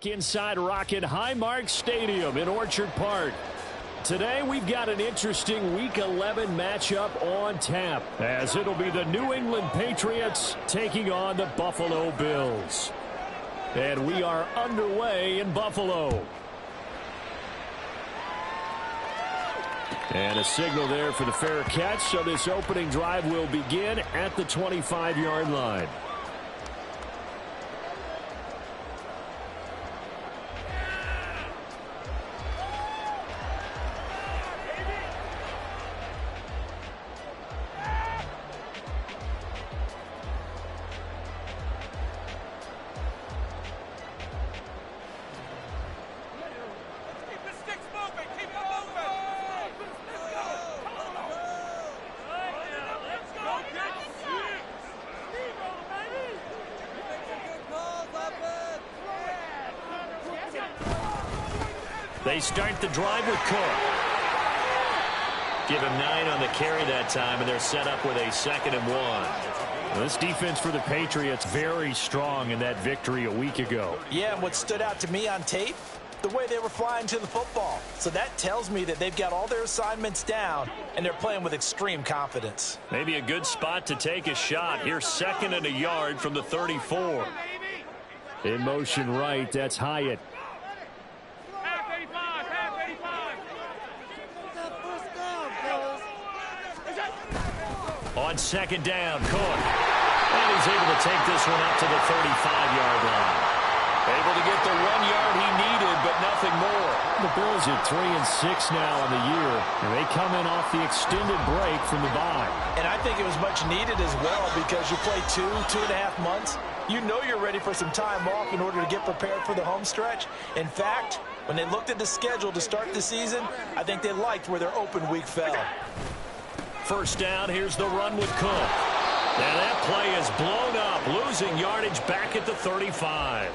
Inside Rocket Highmark Stadium in Orchard Park. Today we've got an interesting Week 11 matchup on tap, as it'll be the New England Patriots taking on the Buffalo Bills. And we are underway in Buffalo. And a signal there for the fair catch, so this opening drive will begin at the 25-yard line. They start the drive with Cook. Give him 9 on the carry that time, and they're set up with a 2nd and 1. Well, this defense for the Patriots very strong in that victory a week ago. Yeah, and what stood out to me on tape, the way they were flying to the football. So that tells me that they've got all their assignments down, and they're playing with extreme confidence. Maybe a good spot to take a shot. Here's 2nd and a yard from the 34. In motion right, that's Hyatt. On 2nd down, Cook. And he's able to take this one up to the 35-yard line. Able to get the 1 yard he needed, but nothing more. The Bills are 3-6 now on the year, and they come in off the extended break from the bye. And I think it was much needed as well, because you play 2.5 months. You know you're ready for some time off in order to get prepared for the home stretch. In fact, when they looked at the schedule to start the season, I think they liked where their open week fell. First down, here's the run with Cook. And that play is blown up, losing yardage back at the 35.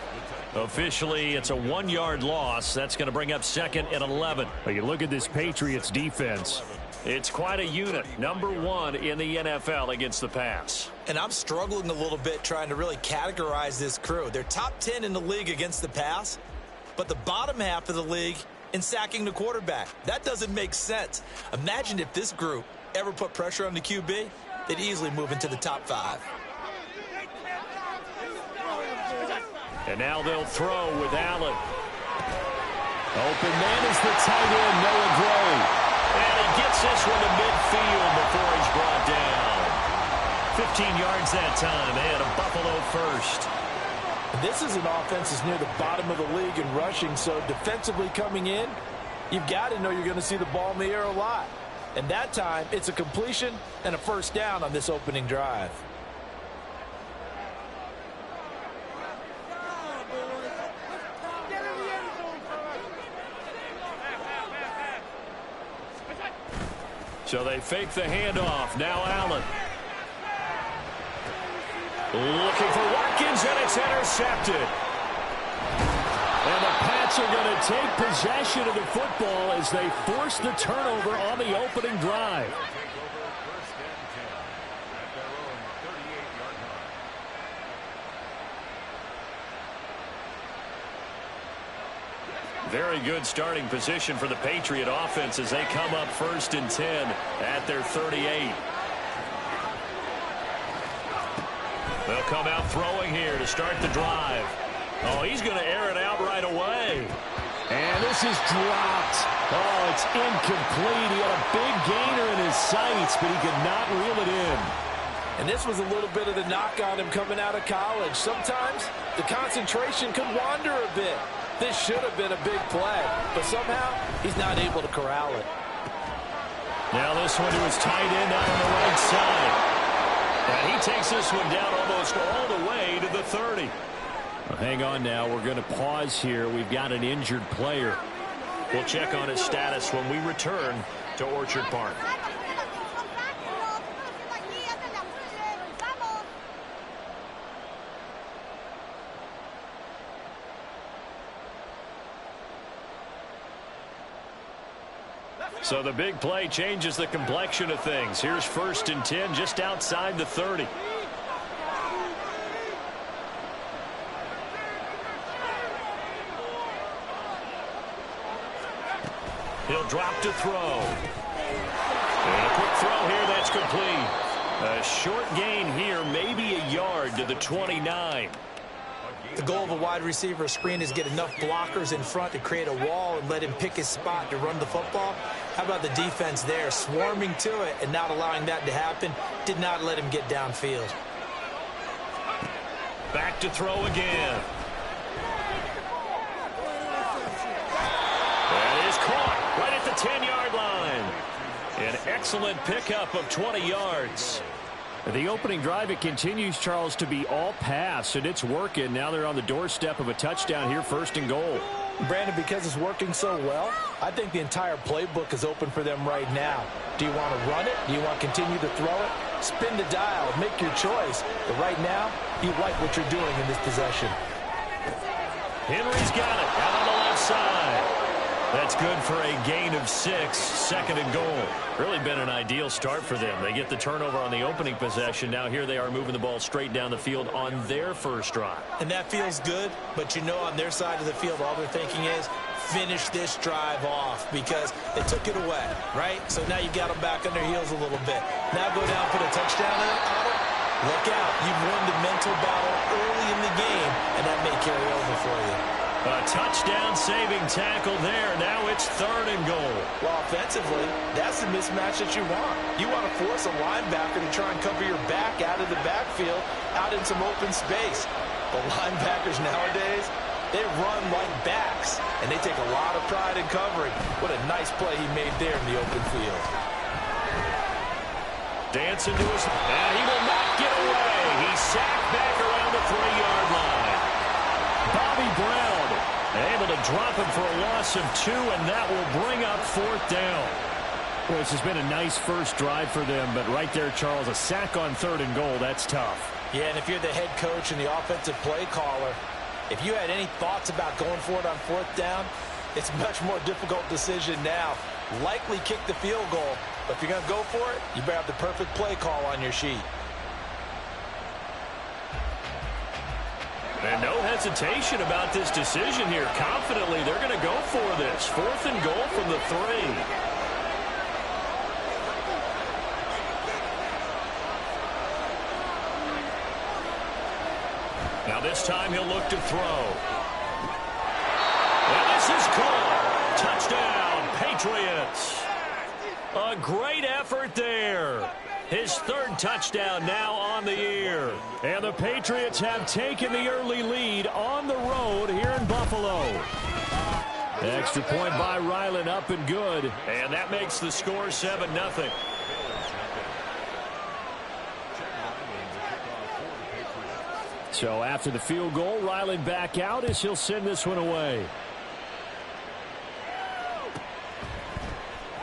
Officially, it's a 1-yard loss. That's going to bring up 2nd and 11. But you look at this Patriots defense. It's quite a unit. Number 1 in the NFL against the pass. And I'm struggling a little bit trying to really categorize this crew. They're top 10 in the league against the pass, but the bottom half of the league in sacking the quarterback. That doesn't make sense. Imagine if this group ever put pressure on the QB, they'd easily move into the top 5. And now they'll throw with Allen. Open man is the tight end, Noah Gray. And he gets this one to midfield before he's brought down. 15 yards that time, and a Buffalo first. This is an offense that's near the bottom of the league in rushing, so defensively coming in, you've got to know you're going to see the ball in the air a lot. And that time, it's a completion and a first down on this opening drive. So they fake the handoff. Now Allen. Looking for Watkins, and it's intercepted. And the Pats are going to take possession of the football as they force the turnover on the opening drive. Very good starting position for the Patriot offense as they come up 1st and 10 at their 38. They'll come out throwing here to start the drive. Oh, he's going to air it out right away. And this is dropped. Oh, it's incomplete. He had a big gainer in his sights, but he could not reel it in. And this was a little bit of the knock on him coming out of college. Sometimes the concentration could wander a bit. This should have been a big play, but somehow he's not able to corral it. Now this one to his tight end out on the right side. And he takes this one down almost all the way to the 30. Well, hang on now. We're going to pause here. We've got an injured player. We'll check on his status when we return to Orchard Park. So the big play changes the complexion of things. Here's 1st and 10 just outside the 30. He'll drop to throw. And a quick throw here that's complete. A short gain here, maybe a yard to the 29. The goal of a wide receiver screen is get enough blockers in front to create a wall and let him pick his spot to run the football. How about the defense there, swarming to it and not allowing that to happen? Did not let him get downfield. Back to throw again. That is caught right at the 10-yard line. An excellent pickup of 20 yards. The opening drive, it continues, Charles, to be all pass, and it's working. Now they're on the doorstep of a touchdown here, 1st and goal. Brandon, because it's working so well, I think the entire playbook is open for them right now. Do you want to run it? Do you want to continue to throw it? Spin the dial. Make your choice. But right now, you like what you're doing in this possession. Henry's got it out on the left side. That's good for a gain of 6, 2nd and goal. Really been an ideal start for them. They get the turnover on the opening possession. Now here they are moving the ball straight down the field on their first drive. And that feels good, but you know on their side of the field, all they're thinking is finish this drive off because they took it away, right? So now you got them back on their heels a little bit. Now go down, put a touchdown on it. Look out. You've won the mental battle early in the game, and that may carry over for you. A touchdown-saving tackle there. Now it's 3rd and goal. Well, offensively, that's the mismatch that you want. You want to force a linebacker to try and cover your back out of the backfield, out in some open space. The linebackers nowadays, they run like backs, and they take a lot of pride in covering. What a nice play he made there in the open field. Dancing to his... And he will not get away. He's sacked back around the 3-yard line. Bobby Brown able to drop him for a loss of 2, and that will bring up 4th down. Well, this has been a nice first drive for them, but right there, Charles, a sack on 3rd and goal, that's tough. Yeah, and if you're the head coach and the offensive play caller, if you had any thoughts about going for it on 4th down, it's a much more difficult decision now. Likely kick the field goal, but if you're going to go for it, you better have the perfect play call on your sheet. And no hesitation about this decision here. Confidently, they're going to go for this. 4th and goal from the 3. Now this time he'll look to throw. And this is caught. Touchdown, Patriots. A great effort there. His 3rd touchdown now on the year. And the Patriots have taken the early lead on the road here in Buffalo. Extra point by Ryland, up and good. And that makes the score 7-0. So after the field goal, Ryland back out as he'll send this one away.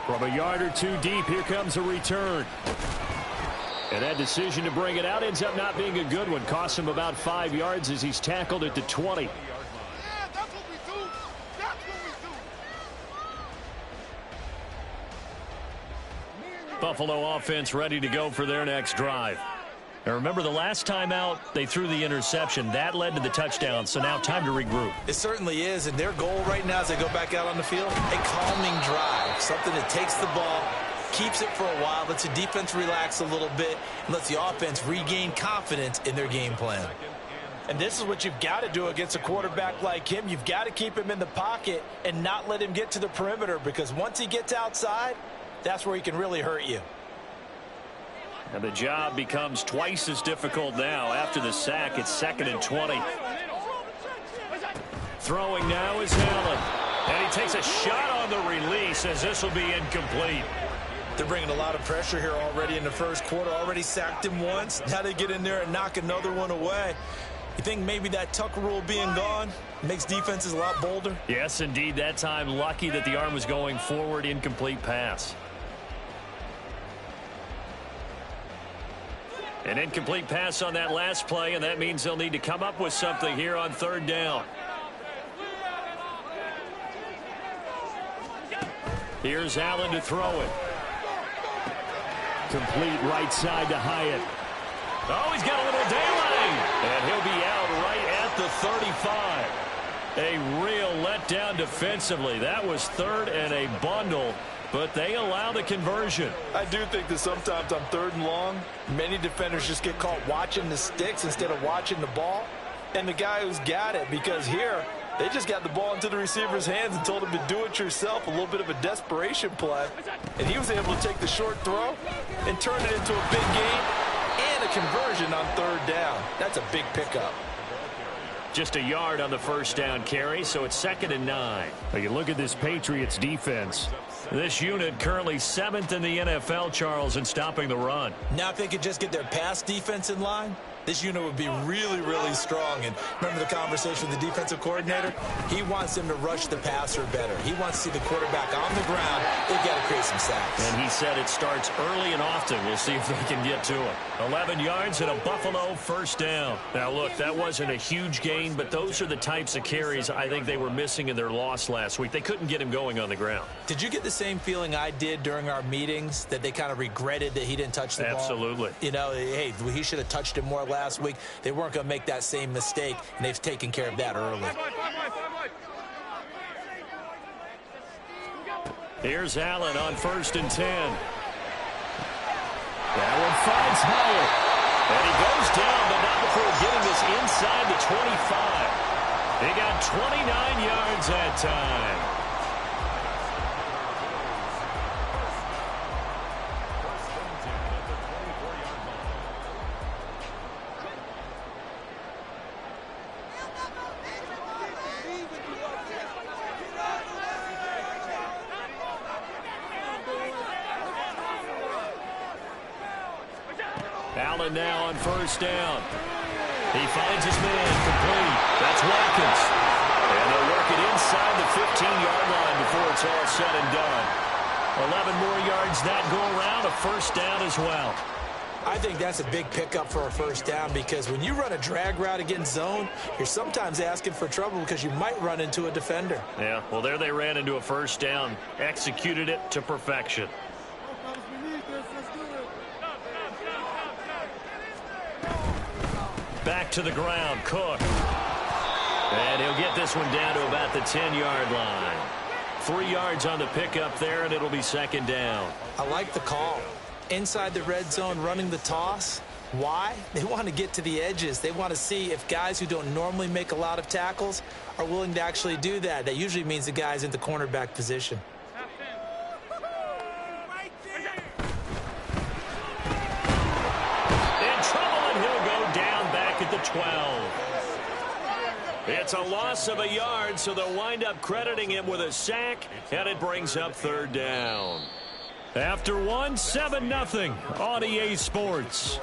From a yard or 2 deep, here comes a return. And that decision to bring it out ends up not being a good one. Costs him about 5 yards as he's tackled at the 20. Yeah, that's what we do. That's what we do. Buffalo offense ready to go for their next drive. Now remember, the last time out, they threw the interception. That led to the touchdown, so now time to regroup. It certainly is, and their goal right now as they go back out on the field, a calming drive, something that takes the ball, keeps it for a while, lets the defense relax a little bit, and lets the offense regain confidence in their game plan. And this is what you've got to do against a quarterback like him. You've got to keep him in the pocket and not let him get to the perimeter, because once he gets outside, that's where he can really hurt you. And the job becomes twice as difficult now. After the sack, it's 2nd and 20. Throwing now is Allen. And he takes a shot on the release as this will be incomplete. They're bringing a lot of pressure here already in the first quarter. Already sacked him once. Now they get in there and knock another one away. You think maybe that tuck rule being gone makes defenses a lot bolder? Yes, indeed. That time, lucky that the arm was going forward. Incomplete pass. An incomplete pass on that last play, and that means they'll need to come up with something here on 3rd down. Here's Allen to throw it. Complete right side to Hyatt. Oh, he's got a little daylight. And he'll be out right at the 35. A real letdown defensively. That was third and a bundle, but they allow the conversion. I do think that sometimes on 3rd and long, many defenders just get caught watching the sticks instead of watching the ball. And the guy who's got it, because here, they just got the ball into the receiver's hands and told him to do it yourself, a little bit of a desperation play. And he was able to take the short throw and turn it into a big gain and a conversion on 3rd down. That's a big pickup. Just a yard on the first down carry, so it's 2nd and 9. You look at this Patriots defense. This unit currently 7th in the NFL, Charles, in stopping the run. Now if they could just get their pass defense in line, this unit would be really, really strong. And remember the conversation with the defensive coordinator? He wants them to rush the passer better. He wants to see the quarterback on the ground. They've got to create some sacks. And he said it starts early and often. We'll see if they can get to it. 11 yards and a Buffalo first down. Now, look, that wasn't a huge gain, but those are the types of carries I think they were missing in their loss last week. They couldn't get him going on the ground. Did you get the same feeling I did during our meetings, that they kind of regretted that he didn't touch the ball? Absolutely. You know, hey, he should have touched it more last week. They weren't going to make that same mistake, and they've taken care of that early. Here's Allen on 1st and 10. That one finds Howard. And he goes down, but not before getting this inside the 25. He got 29 yards that time. Allen now on 1st down. He finds his man complete. That's Watkins. And they'll work it inside the 15-yard line before it's all said and done. 11 more yards that go around, a first down as well. I think that's a big pickup for a first down, because when you run a drag route against zone, you're sometimes asking for trouble because you might run into a defender. Yeah, well, there they ran into a first down, executed it to perfection. Back to the ground, Cook. And he'll get this one down to about the 10-yard line. 3 yards on the pickup there, and it'll be 2nd down. I like the call. Inside the red zone, running the toss. Why? They want to get to the edges. They want to see if guys who don't normally make a lot of tackles are willing to actually do that. That usually means the guy's in the cornerback position. The 12. It's a loss of a yard, so they'll wind up crediting him with a sack, and it brings up 3rd down. After 7-0 on EA Sports.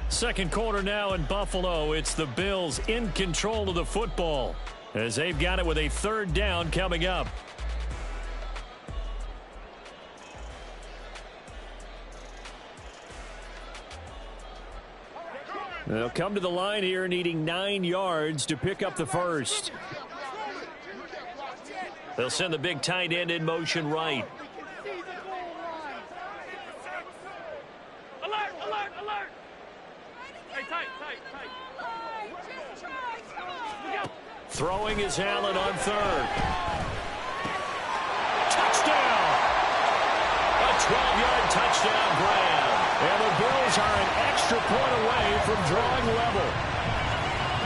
Second quarter now in Buffalo. It's the Bills in control of the football as they've got it with a 3rd down coming up. They'll come to the line here needing 9 yards to pick up the first. They'll send the big tight end in motion right. Alert, alert, alert. Hey, tight, tight, tight. Throwing is Allen on 3rd. Touchdown! A 12-yard touchdown grab. And the Bills are an extra point away from drawing level.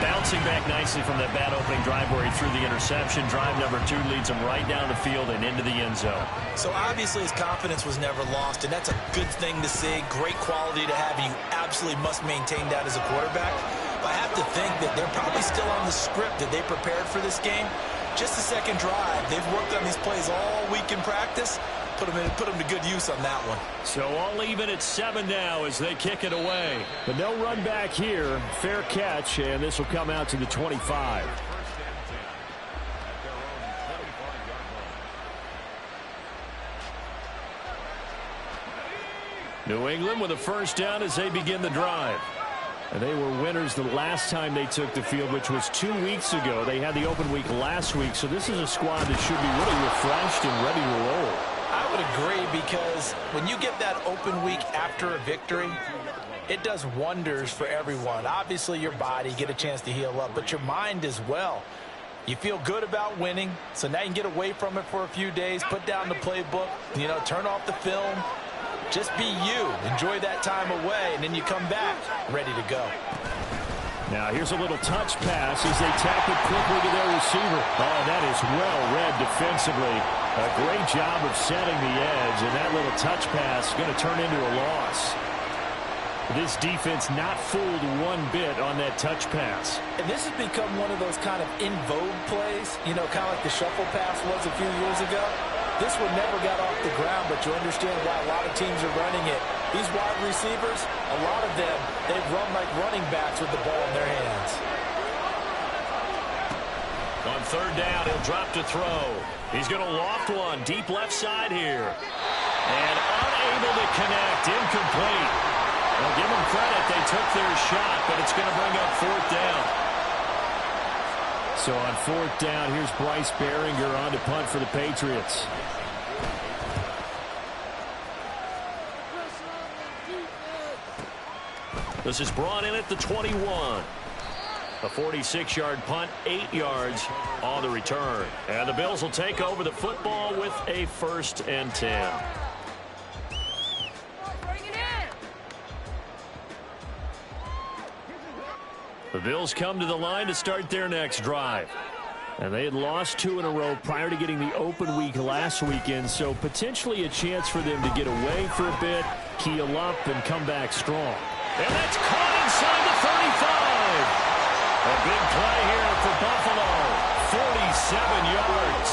Bouncing back nicely from that bad opening drive where he threw the interception. Drive number 2 leads him right down the field and into the end zone. So obviously his confidence was never lost, and that's a good thing to see. Great quality to have. You absolutely must maintain that as a quarterback. But I have to think that they're probably still on the script that they prepared for this game. Just the second drive. They've worked on these plays all week in practice. Put them to good use on that one. So all even at 7 now as they kick it away. But no run back here. Fair catch, and this will come out to the 25. New England with a first down as they begin the drive. And they were winners the last time they took the field, which was 2 weeks ago. They had the open week last week, so this is a squad that should be really refreshed and ready to roll. I would agree, because when you get that open week after a victory, It does wonders for everyone. Obviously, your body, get a chance to heal up, but your mind as well. You feel good about winning, so now you can get away from it for a few days, put down the playbook, turn off the film. Just be you. Enjoy that time away, and then you come back ready to go. Now here's a little touch pass as they tap it quickly to their receiver. Oh, that is well read defensively. A great job of setting the edge, and that little touch pass is going to turn into a loss. This defense not fooled one bit on that touch pass. And this has become one of those kind of in vogue plays, kind of like the shuffle pass was a few years ago. This one never got off the ground, but you understand why a lot of teams are running it. These wide receivers, a lot of them, they've run like running backs with the ball in their hands. On third down, he'll drop to throw. He's going to loft one deep left side here. And unable to connect, incomplete. Well, give them credit. They took their shot, but it's going to bring up fourth down. So on fourth down, here's Bryce Behringer on to punt for the Patriots. This is brought in at the 21. A 46-yard punt, 8 yards on the return. And the Bills will take over the football with a 1st and 10. The Bills come to the line to start their next drive. And they had lost 2 in a row prior to getting the open week last weekend, so potentially a chance for them to get away for a bit, keel up, and come back strong. And that's caught inside the 35. A big play here for Buffalo. 47 yards.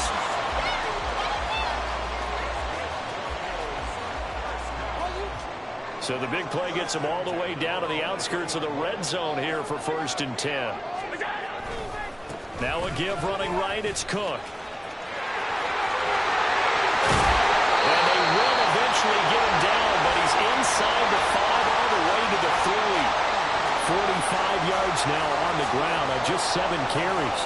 So the big play gets them all the way down to the outskirts of the red zone here for 1st and 10. Now a give running right. It's Cook. And they will eventually get him down, but he's inside the 5 all the way to the 3. 45 yards now on the ground on just 7 carries.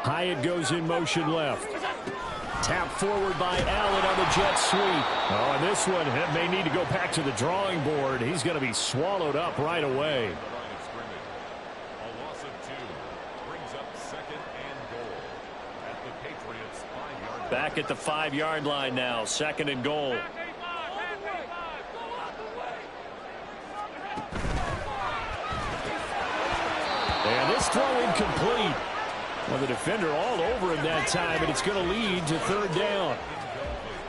Hyatt goes in motion left. Tap forward by Allen on the jet sweep. Oh, and this one may need to go back to the drawing board. He's going to be swallowed up right away. A loss of 2 brings up 2nd and goal at the Patriots 5-yard line. Back at the 5-yard line now. 2nd and goal. And this throw incomplete. Well, the defender all over him that time, and it's going to lead to 3rd down.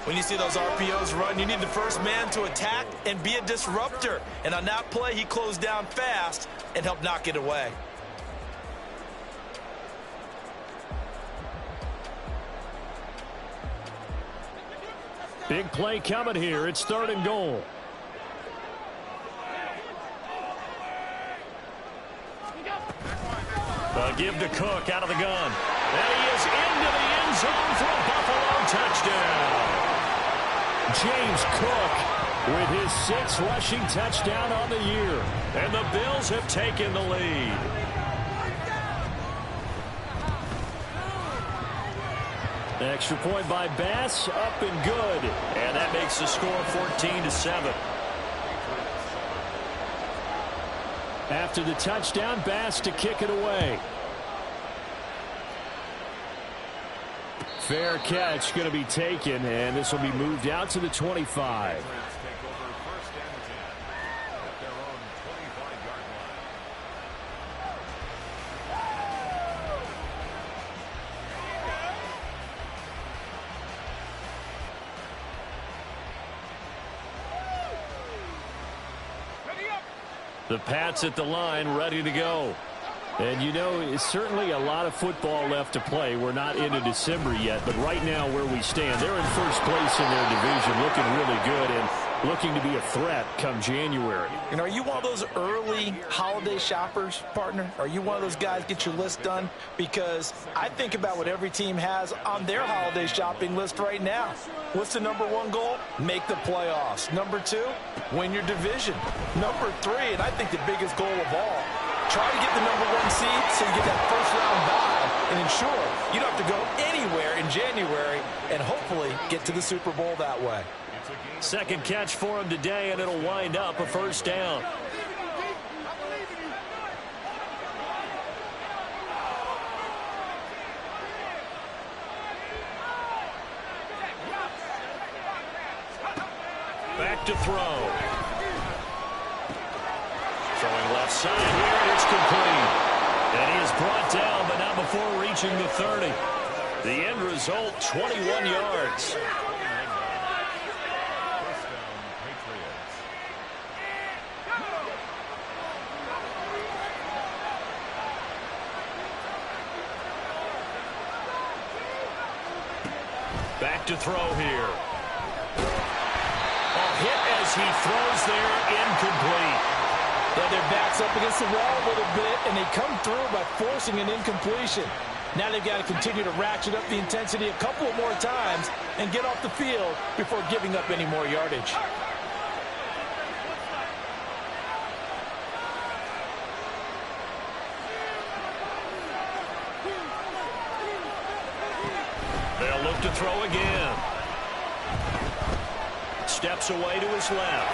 When you see those RPOs run, you need the first man to attack and be a disruptor. And on that play, he closed down fast and helped knock it away. Big play coming here. It's 3rd and goal. Give to Cook out of the gun. And he is into the end zone for a Buffalo touchdown. James Cook with his 6th rushing touchdown on the year. And the Bills have taken the lead. Extra point by Bass, up and good. And that makes the score 14-7. After the touchdown, Bass to kick it away. Fair catch going to be taken, and this will be moved out to the 25. The Pats at the line, ready to go. And it's certainly a lot of football left to play. We're not into December yet, but right now where we stand, they're in first place in their division, looking really good. And looking to be a threat come January. And are you one of those early holiday shoppers, partner? Are you one of those guys get your list done? Because I think about what every team has on their holiday shopping list right now. What's the number one goal? Make the playoffs. Number two, win your division. Number three, and I think the biggest goal of all, try to get the number one seed so you get that first round bye and ensure you don't have to go anywhere in January and hopefully get to the Super Bowl that way. Second catch for him today, and it'll wind up a first down. Back to throw. Throwing left side here, and it's complete. And he is brought down, but not before reaching the 30. The end result, 21 yards. Back to throw here. A hit as he throws there, incomplete. Yeah, their back's up against the wall a little bit, and they come through by forcing an incompletion. Now they've got to continue to ratchet up the intensity a couple more times and get off the field before giving up any more yardage. They'll look to throw again. Steps away to his left.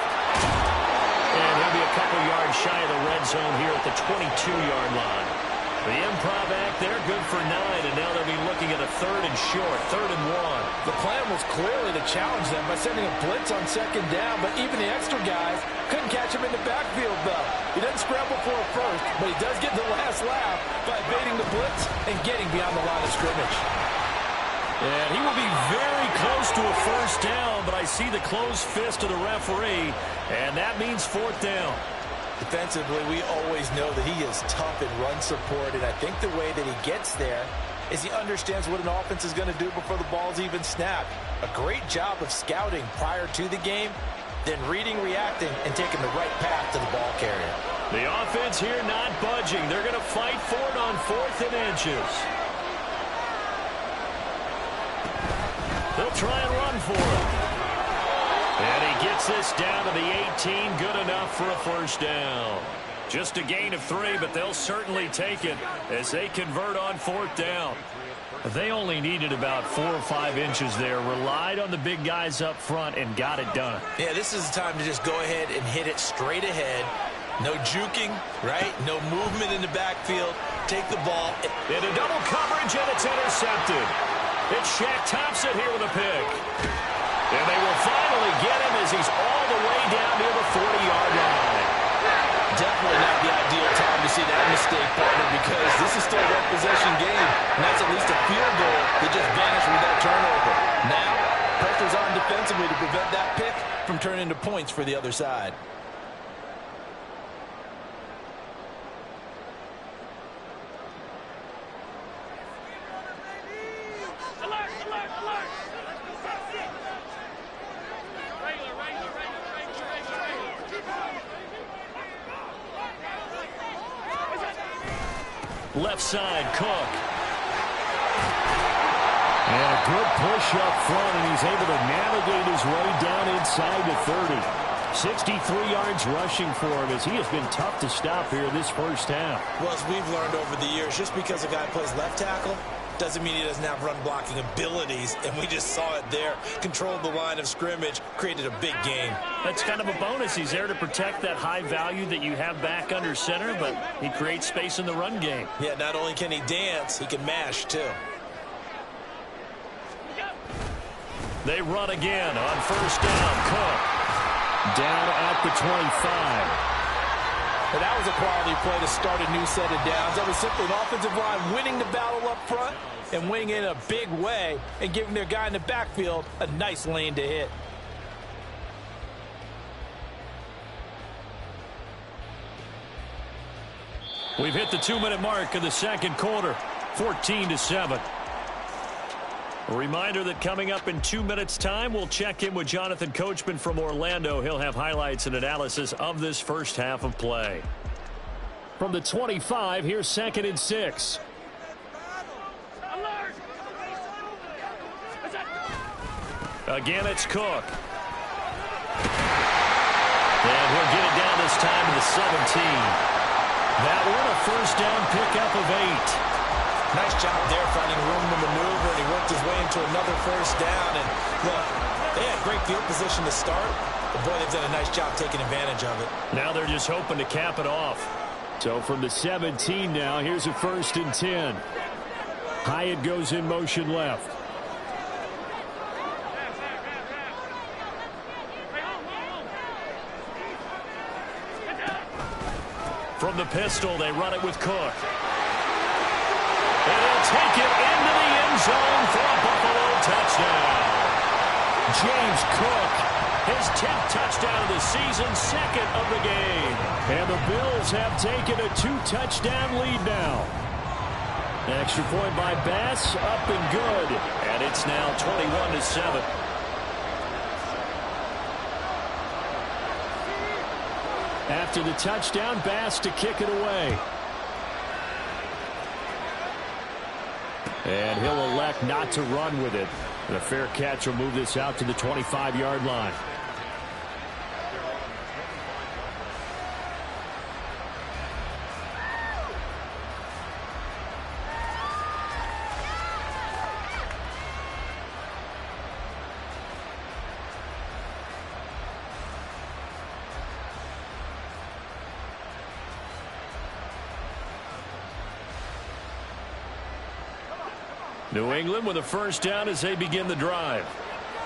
And he'll be a couple yards shy of the red zone here at the 22-yard line. The improv act there, good for 9, and now they'll be looking at a third and short, 3rd and 1. The plan was clearly to challenge them by sending a blitz on second down, but even the extra guys couldn't catch him in the backfield, though. He doesn't scramble for a first, but he does get the last laugh by evading the blitz and getting beyond the line of scrimmage. And he will be very close to a first down, but I see the closed fist of the referee, and that means 4th down. Defensively, we always know that he is tough in run support, and I think the way that he gets there is he understands what an offense is going to do before the ball's even snapped. A great job of scouting prior to the game, then reading, reacting, and taking the right path to the ball carrier. The offense here not budging. They're going to fight for it on 4th and inches. They'll try and run for it. And he gets this down to the 18. Good enough for a first down. Just a gain of 3, but they'll certainly take it as they convert on 4th down. They only needed about 4 or 5 inches there. Relied on the big guys up front and got it done. Yeah, this is the time to just go ahead and hit it straight ahead. No juking, right? No movement in the backfield. Take the ball. Into double coverage, and it's intercepted. It's Shaq Thompson here with a pick. And they will finally get him as he's all the way down near the 40-yard line. Definitely not the ideal time to see that mistake, partner, because this is still a one possession game, and that's at least a field goal that just vanished with that turnover. Now, pressure's on defensively to prevent that pick from turning into points for the other side. Left side, Cook. And a good push up front, and he's able to navigate his way down inside the 30. 63 yards rushing for him as he has been tough to stop here this first half. Well, as we've learned over the years, just because a guy plays left tackle doesn't mean he doesn't have run blocking abilities, and we just saw it there. Controlled the line of scrimmage, created a big game. That's kind of a bonus. He's there to protect that high value that you have back under center, but he creates space in the run game. Yeah, not only can he dance, he can mash too. They run again on first down. Cook down at the 25. And that was a quality play to start a new set of downs. That was simply an offensive line winning the battle up front and winning it in a big way and giving their guy in the backfield a nice lane to hit. We've hit the 2-minute mark of the second quarter, 14-7. A reminder that coming up in 2 minutes' time, we'll check in with Jonathan Coachman from Orlando. He'll have highlights and analysis of this first half of play. From the 25, here's 2nd and 6. Again, it's Cook. And he'll get it down this time to the 17. That one a first down pickup of 8. Nice job there finding room to maneuver, and he worked his way into another first down. And look, they had great field position to start, but boy, they've done a nice job taking advantage of it. Now they're just hoping to cap it off. So from the 17 now, here's a 1st and 10. Hyatt goes in motion left. From the pistol, they run it with Cook. And he'll take it into the end zone for a Buffalo touchdown. James Cook, his 10th touchdown of the season, 2nd of the game. And the Bills have taken a 2-touchdown lead now. Extra point by Bass, up and good. And it's now 21-7. After the touchdown, Bass to kick it away. And he'll elect not to run with it. And a fair catch will move this out to the 25-yard line. New England with a first down as they begin the drive.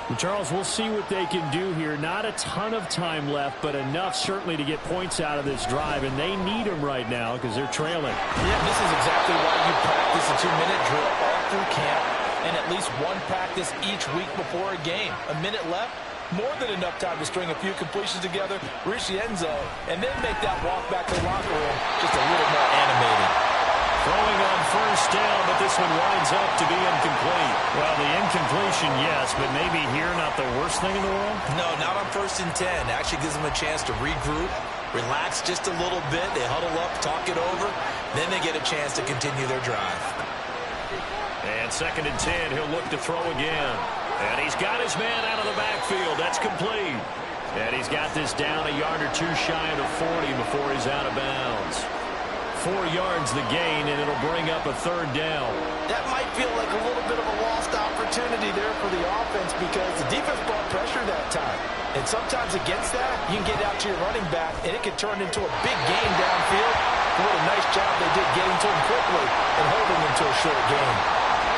Well, Charles, we'll see what they can do here. Not a ton of time left, but enough certainly to get points out of this drive, and they need them right now because they're trailing. Yeah, this is exactly why you practice a 2-minute drill all through camp and at least one practice each week before a game. A minute left, more than enough time to string a few completions together, reach the end zone, and then make that walk back to the locker room just a little more animated. Throwing on first down, but this one winds up to be incomplete. Well, the incompletion, yes, but maybe here not the worst thing in the world? No, not on 1st and 10. Actually gives them a chance to regroup, relax just a little bit. They huddle up, talk it over. Then they get a chance to continue their drive. And 2nd and 10, he'll look to throw again. And he's got his man out of the backfield. That's complete. And he's got this down a yard or two shy of the 40 before he's out of bounds. 4 yards the gain, and it'll bring up a 3rd down. That might feel like a little bit of a lost opportunity there for the offense because the defense brought pressure that time. And sometimes against that, you can get out to your running back, and it can turn into a big gain downfield. What a nice job they did getting to him quickly and holding him to a short gain.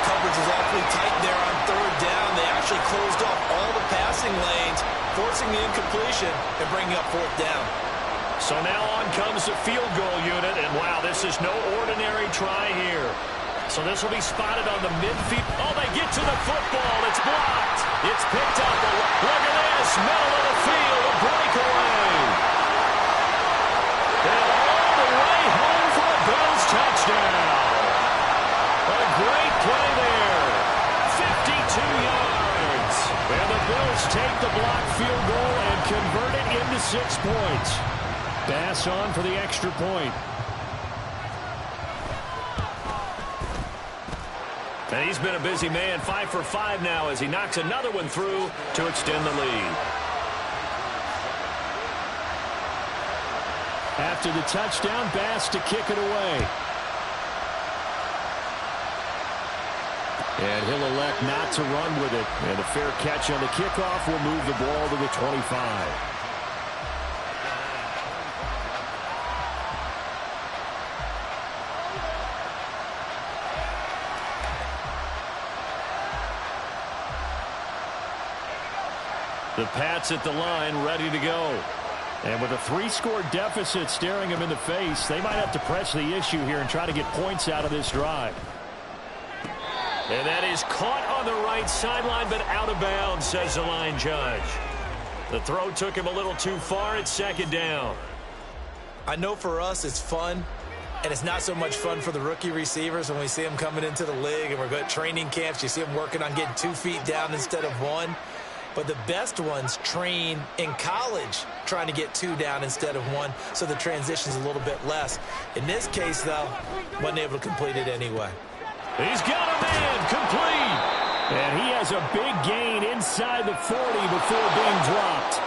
Coverage is awfully tight there on 3rd down. They actually closed off all the passing lanes, forcing the incompletion and bringing up 4th down. So now on comes the field goal unit, and wow, this is no ordinary try here. So this will be spotted on the midfield. Oh, they get to the football. It's blocked. It's picked up. Look at this. Middle of the field, a breakaway. And all the way home for a Bills touchdown. A great play there. 52 yards. And the Bills take the blocked field goal and convert it into 6 points. Bass on for the extra point. And he's been a busy man, 5 for 5 now as he knocks another one through to extend the lead. After the touchdown, Bass to kick it away. And he'll elect not to run with it. And a fair catch on the kickoff will move the ball to the 25. The Pats at the line, ready to go. And with a 3-score deficit staring them in the face, they might have to press the issue here and try to get points out of this drive. And that is caught on the right sideline, but out of bounds, says the line judge. The throw took him a little too far. It's 2nd down. I know for us it's fun And it's not so much fun for the rookie receivers when we see them coming into the league and we're going to training camps. You see them working on getting 2 feet down instead of 1. But the best ones train in college trying to get 2 down instead of 1, so the transition's a little bit less. In this case, though, wasn't able to complete it anyway. He's got a man complete. And he has a big gain inside the 40 before being dropped.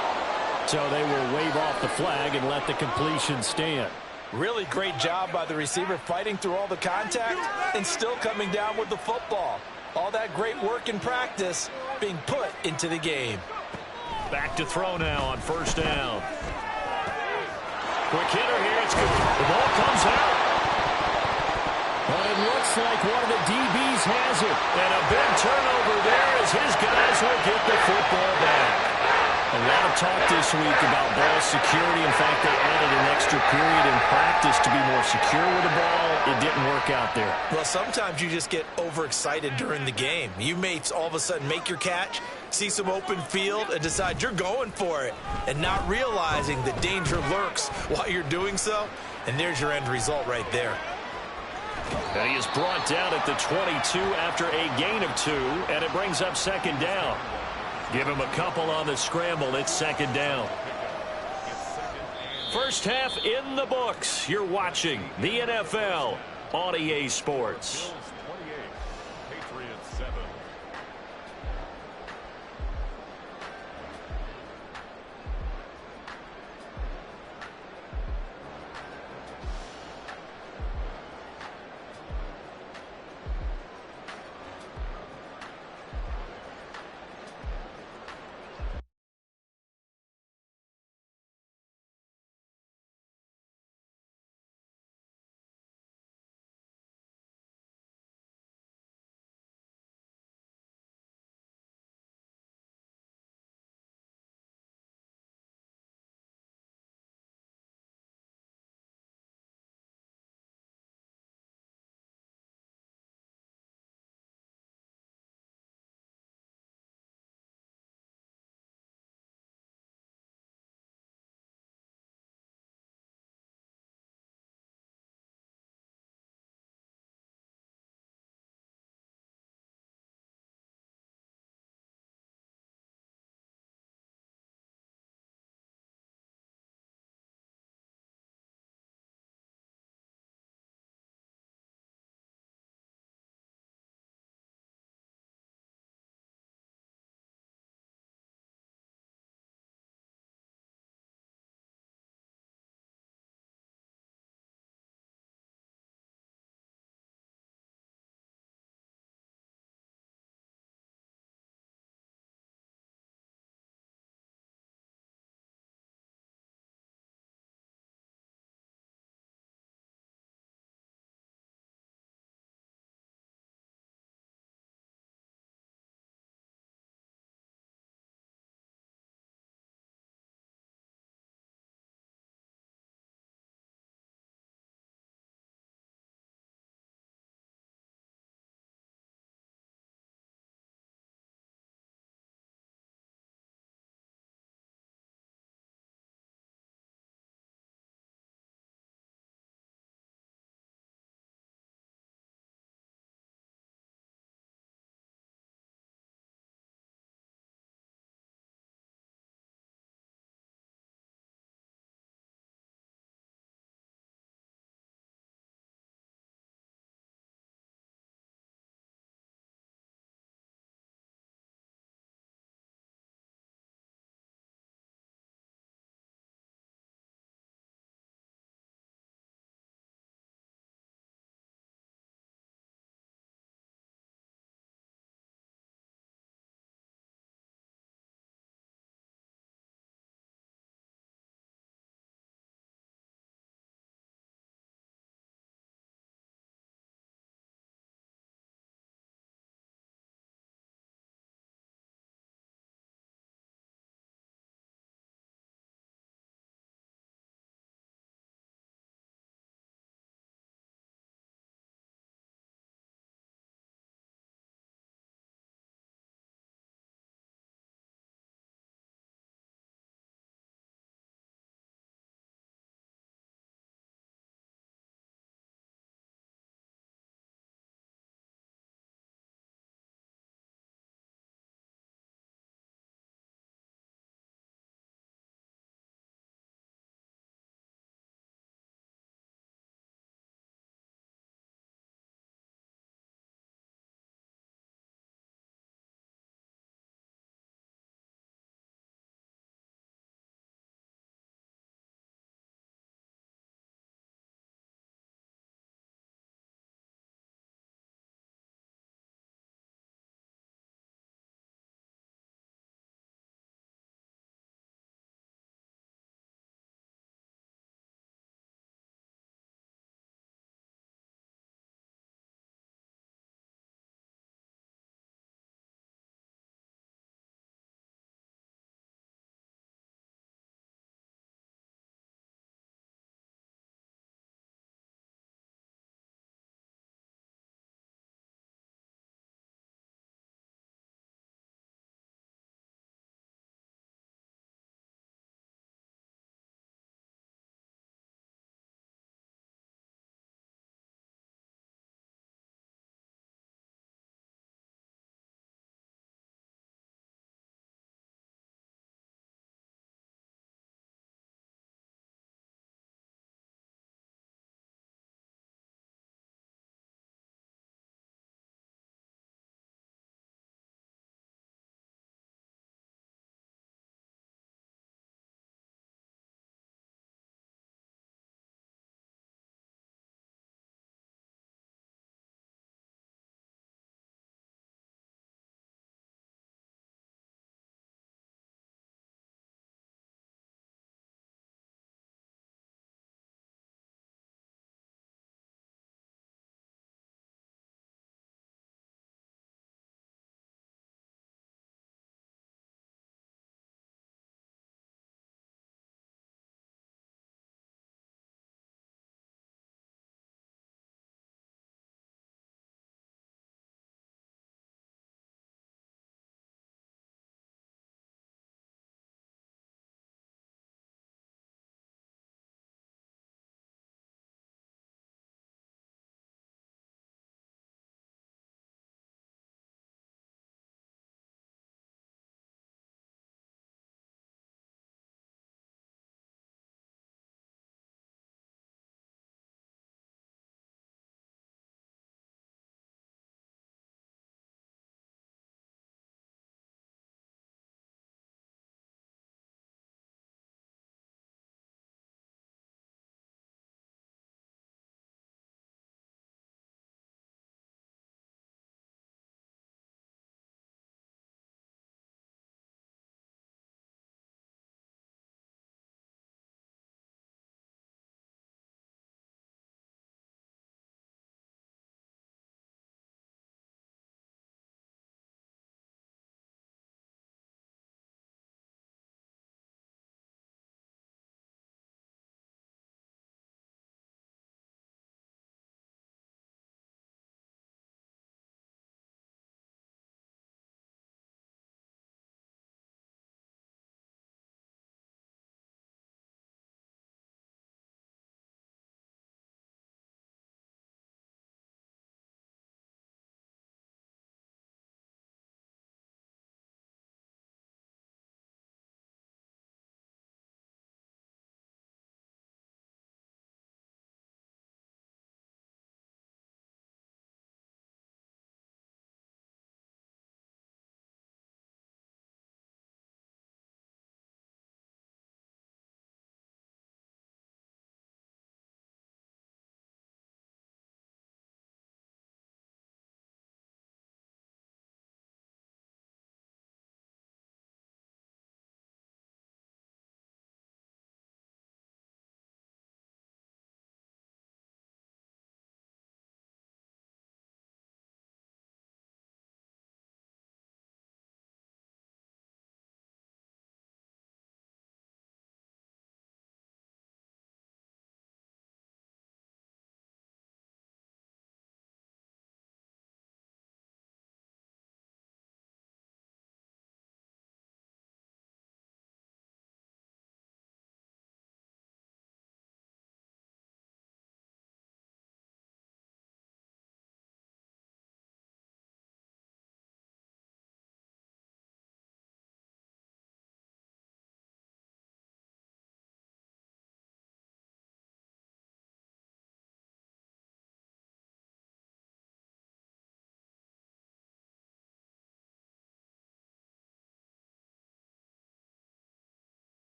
So they will wave off the flag and let the completion stand. Really great job by the receiver fighting through all the contact and still coming down with the football. All that great work in practice being put into the game. Back to throw now on first down. Quick hitter here. It's good. The ball comes out. But it looks like one of the DBs has it. And a big turnover there as his guys will get the football back. A lot of talk this week about ball security. In fact, they added an extra period in practice to be more secure with the ball. It didn't work out there. Well, sometimes you just get overexcited during the game. You may all of a sudden make your catch, see some open field, and decide you're going for it, and not realizing the danger lurks while you're doing so. And there's your end result right there. And he is brought down at the 22 after a gain of 2, and it brings up second down. Give him a couple on the scramble. It's second down. First half in the books. You're watching the NFL on EA Sports.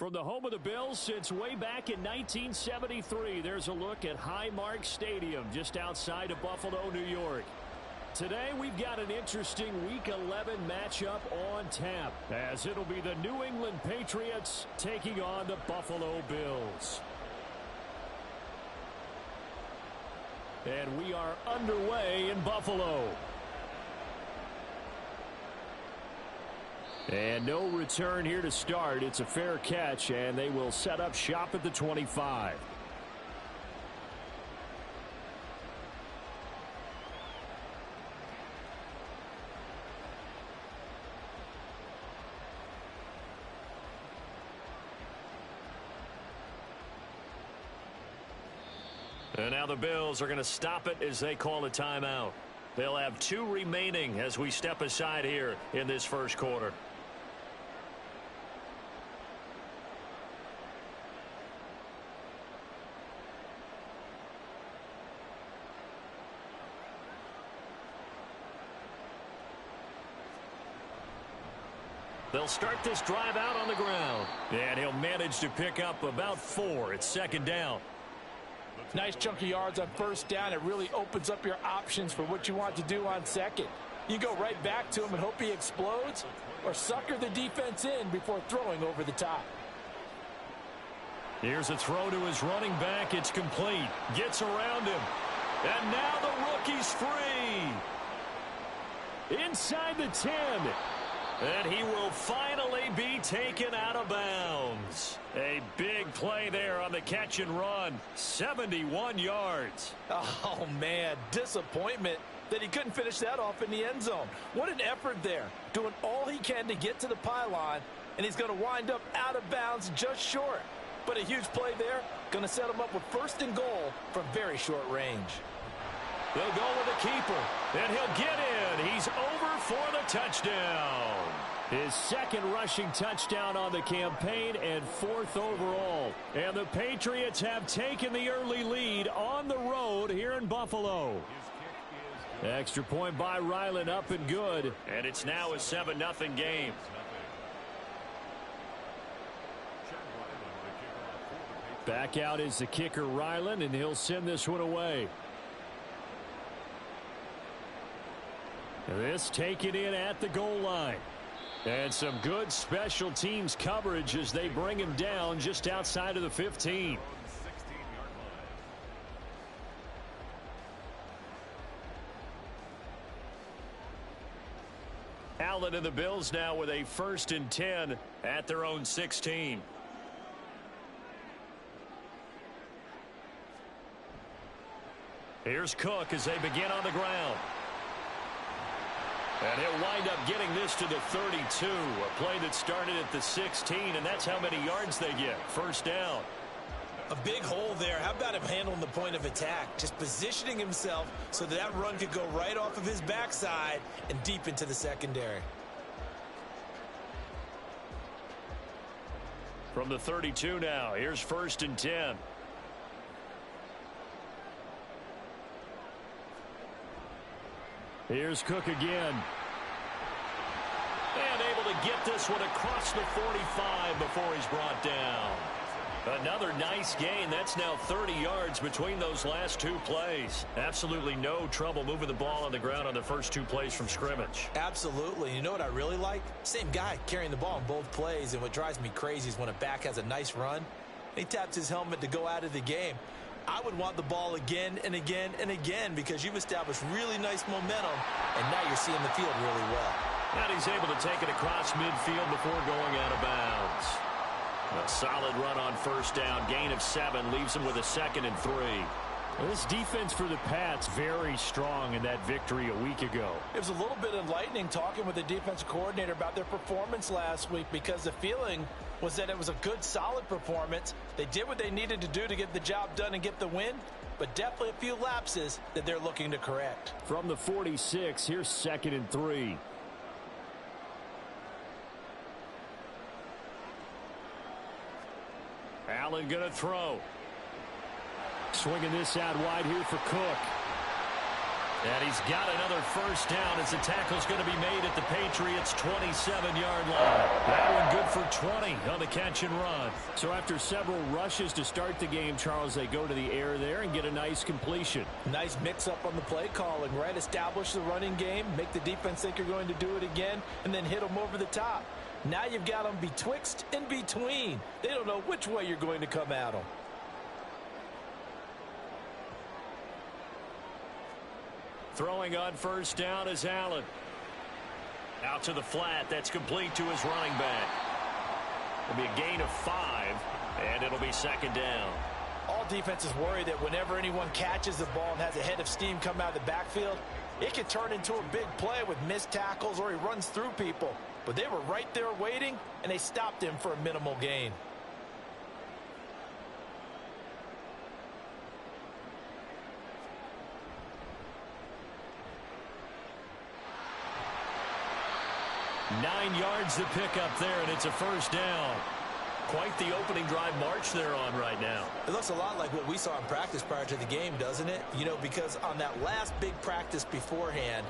From the home of the Bills since way back in 1973, there's a look at Highmark Stadium just outside of Buffalo, New York. Today we've got an interesting Week 11 matchup on tap, as it'll be the New England Patriots taking on the Buffalo Bills. And we are underway in Buffalo. And no return here to start. It's a fair catch, and they will set up shop at the 25. And now the Bills are going to stop it as they call a timeout. They'll have 2 remaining as we step aside here in this first quarter. They'll start this drive out on the ground. And he'll manage to pick up about 4. It's second down. Nice chunk of yards on first down. It really opens up your options for what you want to do on second. You go right back to him and hope he explodes, or sucker the defense in before throwing over the top. Here's a throw to his running back. It's complete. Gets around him. And now the rookie's free. Inside the 10. And he will finally be taken out of bounds. A big play there on the catch and run. 71 yards. Oh, man, disappointment that he couldn't finish that off in the end zone. What an effort there. Doing all he can to get to the pylon, and he's going to wind up out of bounds just short. But a huge play there. Going to set him up with first and goal from very short range. They'll go with the keeper, and he'll get in. He's over for the touchdown. His second rushing touchdown on the campaign and 4th overall. And the Patriots have taken the early lead on the road here in Buffalo. Extra point by Ryland, up and good. And it's now a 7-0 game. Back out is the kicker, Ryland, and he'll send this one away. This taken in at the goal line. And some good special teams coverage as they bring him down just outside of the 15. Allen and the Bills now with a 1st and 10 at their own 16. Here's Cook as they begin on the ground. And he'll wind up getting this to the 32. A play that started at the 16, and that's how many yards they get. First down. A big hole there. How about him handling the point of attack? Just positioning himself so that run could go right off of his backside and deep into the secondary. From the 32 now, here's 1st and 10. Here's Cook again. And able to get this one across the 45 before he's brought down. Another nice gain. That's now 30 yards between those last 2 plays. Absolutely no trouble moving the ball on the ground on the first 2 plays from scrimmage. Absolutely. You know what I really like? Same guy carrying the ball in both plays, and what drives me crazy is when a back has a nice run, he taps his helmet to go out of the game. I would want the ball again and again and again because you've established really nice momentum, and now you're seeing the field really well. And he's able to take it across midfield before going out of bounds. A solid run on first down. Gain of 7 leaves him with a 2nd and 3. Well, this defense for the Pats very strong in that victory a week ago. It was a little bit enlightening talking with the defensive coordinator about their performance last week because the feeling was that it was a good, solid performance. They did what they needed to do to get the job done and get the win, but definitely a few lapses that they're looking to correct. From the 46, here's 2nd and 3. Allen going to throw. Swinging this out wide here for Cook. And he's got another first down as the tackle's going to be made at the Patriots' 27-yard line. That one good for 20 on the catch and run. So after several rushes to start the game, Charles, they go to the air there and get a nice completion. Nice mix-up on the play calling, right? Establish the running game, make the defense think you're going to do it again, and then hit them over the top. Now you've got them betwixt and between. They don't know which way you're going to come at them. Throwing on first down is Allen. Out to the flat. That's complete to his running back. It'll be a gain of 5, and it'll be second down. All defenses worry that whenever anyone catches the ball and has a head of steam come out of the backfield, it can turn into a big play with missed tackles or he runs through people. But they were right there waiting, and they stopped him for a minimal gain. Nine yards to pick up there, and it's a first down. Quite the opening drive march they're on right now. It looks a lot like what we saw in practice prior to the game, doesn't it? You know, because on that last big practice beforehand,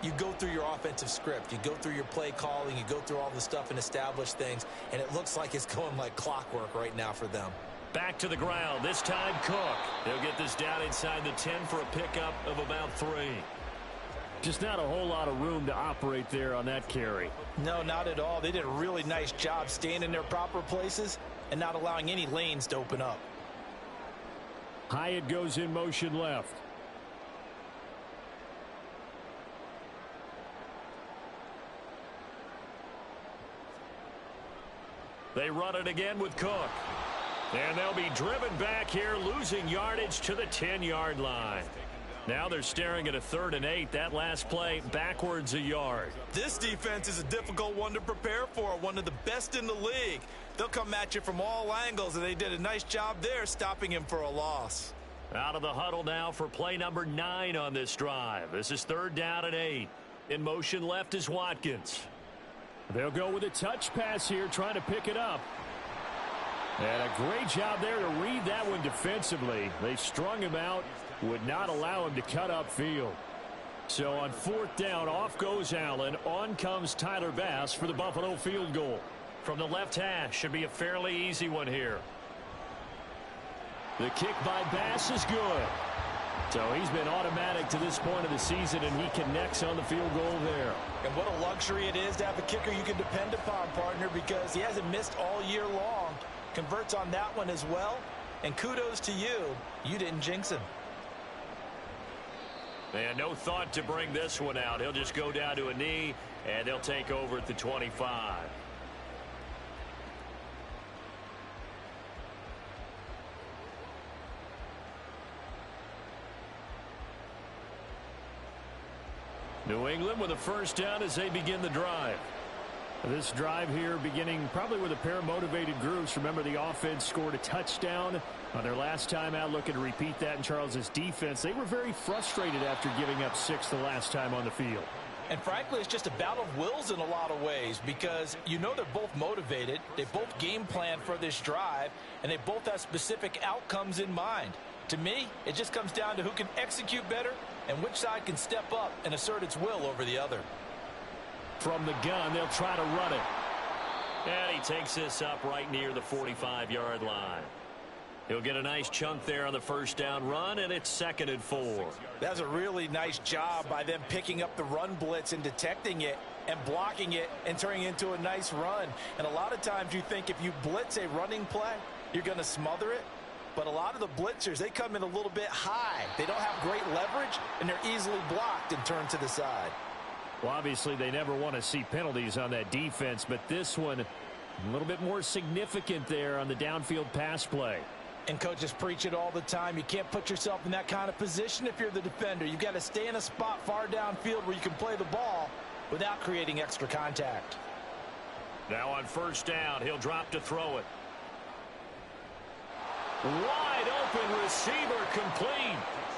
you go through your offensive script. You go through your play calling. You go through all the stuff and establish things, and it looks like it's going like clockwork right now for them. Back to the ground. This time Cook. They'll get this down inside the 10 for a pickup of about 3. Just not a whole lot of room to operate there on that carry. No, not at all. They did a really nice job staying in their proper places and not allowing any lanes to open up. Hyatt goes in motion left. They run it again with Cook. And they'll be driven back here, losing yardage to the 10-yard line. Now they're staring at a 3rd and 8. That last play backwards a yard. This defense is a difficult one to prepare for, one of the best in the league. They'll come at you from all angles, and they did a nice job there stopping him for a loss. Out of the huddle now for play number 9 on this drive. This is 3rd down and 8. In motion left is Watkins. They'll go with a touch pass here, trying to pick it up. And a great job there to read that one defensively. They strung him out, would not allow him to cut upfield. So on 4th down, off goes Allen. On comes Tyler Bass for the Buffalo field goal. From the left hash, should be a fairly easy one here. The kick by Bass is good. So he's been automatic to this point of the season, and he connects on the field goal there. And what a luxury it is to have a kicker you can depend upon, partner, because he hasn't missed all year long. Converts on that one as well. And kudos to you. You didn't jinx him. And no thought to bring this one out. He'll just go down to a knee, and they'll take over at the 25. New England with a first down as they begin the drive. This drive here beginning probably with a pair of motivated groups. Remember, the offense scored a touchdown on their last time out. Looking to repeat that in Charles's defense. They were very frustrated after giving up 6 the last time on the field. And frankly, it's just a battle of wills in a lot of ways, because you know they're both motivated. They both game plan for this drive, and they both have specific outcomes in mind. To me, it just comes down to who can execute better and which side can step up and assert its will over the other. From the gun, they'll try to run it. And he takes this up right near the 45-yard line. He'll get a nice chunk there on the first down run, and it's 2nd and 4. That's a really nice job by them picking up the run blitz and detecting it and blocking it and turning it into a nice run. And a lot of times you think if you blitz a running play, you're going to smother it. But a lot of the blitzers, they come in a little bit high. They don't have great leverage, and they're easily blocked and turned to the side. Well, obviously, they never want to see penalties on that defense, but this one a little bit more significant there on the downfield pass play. And coaches preach it all the time. You can't put yourself in that kind of position if you're the defender. You've got to stay in a spot far downfield where you can play the ball without creating extra contact. Now on first down, he'll drop to throw it. Wide open receiver, complete.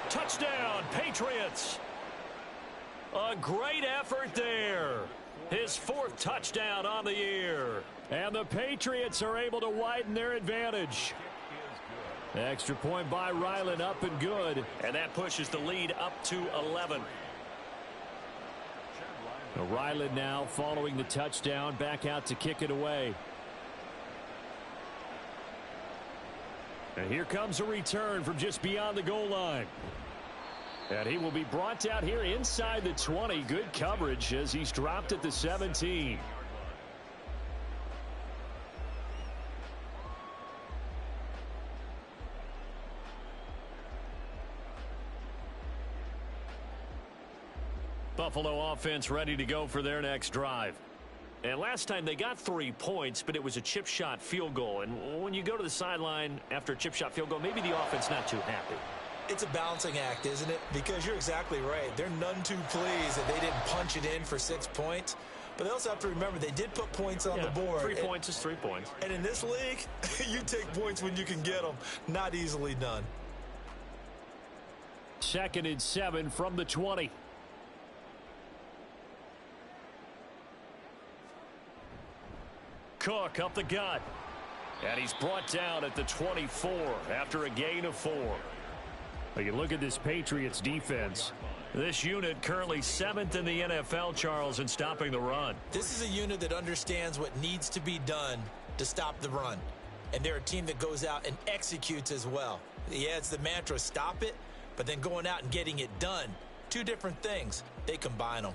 Touchdown, Patriots. A great effort there. His 4th touchdown on the year. And the Patriots are able to widen their advantage. Extra point by Ryland, up and good. And that pushes the lead up to 11. Ryland now following the touchdown, back out to kick it away. And here comes a return from just beyond the goal line. And he will be brought down here inside the 20. Good coverage as he's dropped at the 17. Buffalo offense ready to go for their next drive. And last time they got 3 points, but it was a chip shot field goal. And when you go to the sideline after a chip shot field goal, maybe the offense not too happy. It's a balancing act, isn't it? Because you're exactly right. They're none too pleased that they didn't punch it in for 6 points. But they also have to remember they did put points on the board. 3 points is 3 points. And in this league, you take points when you can get them. Not easily done. 2nd and 7 from the 20. Cook up the gut. And he's brought down at the 24 after a gain of 4. Well, you look at this Patriots defense. This unit currently 7th in the NFL, Charles, in stopping the run. This is a unit that understands what needs to be done to stop the run. And they're a team that goes out and executes as well. Yeah, it's the mantra, stop it, but then going out and getting it done. 2 different things. They combine them.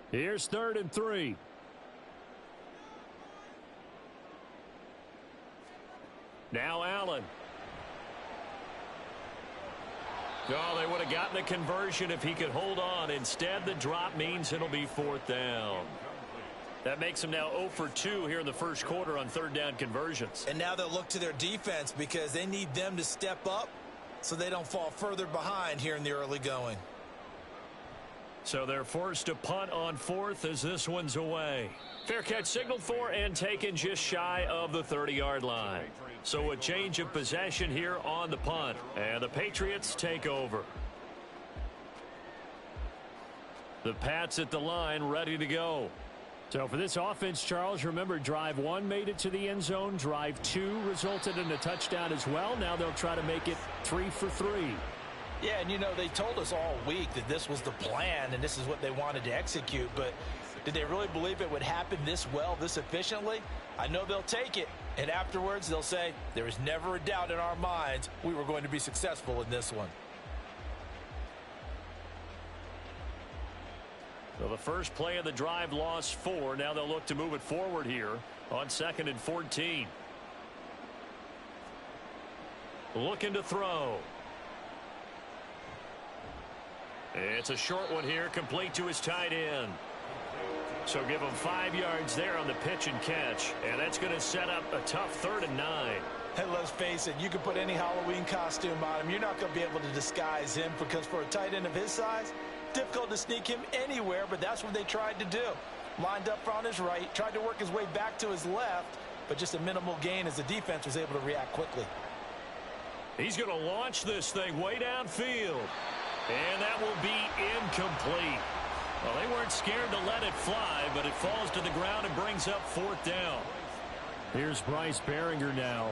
Here's 3rd and 3. Now Allen. Oh, they would have gotten a conversion if he could hold on. Instead, the drop means it'll be 4th down. That makes them now 0 for 2 here in the first quarter on 3rd down conversions. And now they'll look to their defense because they need them to step up so they don't fall further behind here in the early going. So they're forced to punt on 4th as this one's away. Fair catch signaled for and taken just shy of the 30-yard line. So a change of possession here on the punt. And the Patriots take over. The Pats at the line ready to go. So for this offense, Charles, remember drive 1 made it to the end zone. Drive 2 resulted in a touchdown as well. Now they'll try to make it 3 for 3. Yeah, and you know, they told us all week that this was the plan and this is what they wanted to execute, but did they really believe it would happen this well, this efficiently? I know they'll take it, and afterwards they'll say, there was never a doubt in our minds we were going to be successful in this one. So the first play of the drive lost 4. Now they'll look to move it forward here on 2nd and 14. Looking to throw. It's a short one here, complete to his tight end. So give him 5 yards there on the pitch and catch, and that's going to set up a tough 3rd and 9. Hey, let's face it, you can put any Halloween costume on him. You're not going to be able to disguise him because for a tight end of his size, difficult to sneak him anywhere, but that's what they tried to do. Lined up on his right, tried to work his way back to his left, but just a minimal gain as the defense was able to react quickly. He's going to launch this thing way downfield. And that will be incomplete. Well, they weren't scared to let it fly, but it falls to the ground and brings up 4th down. Here's Bryce Behringer now.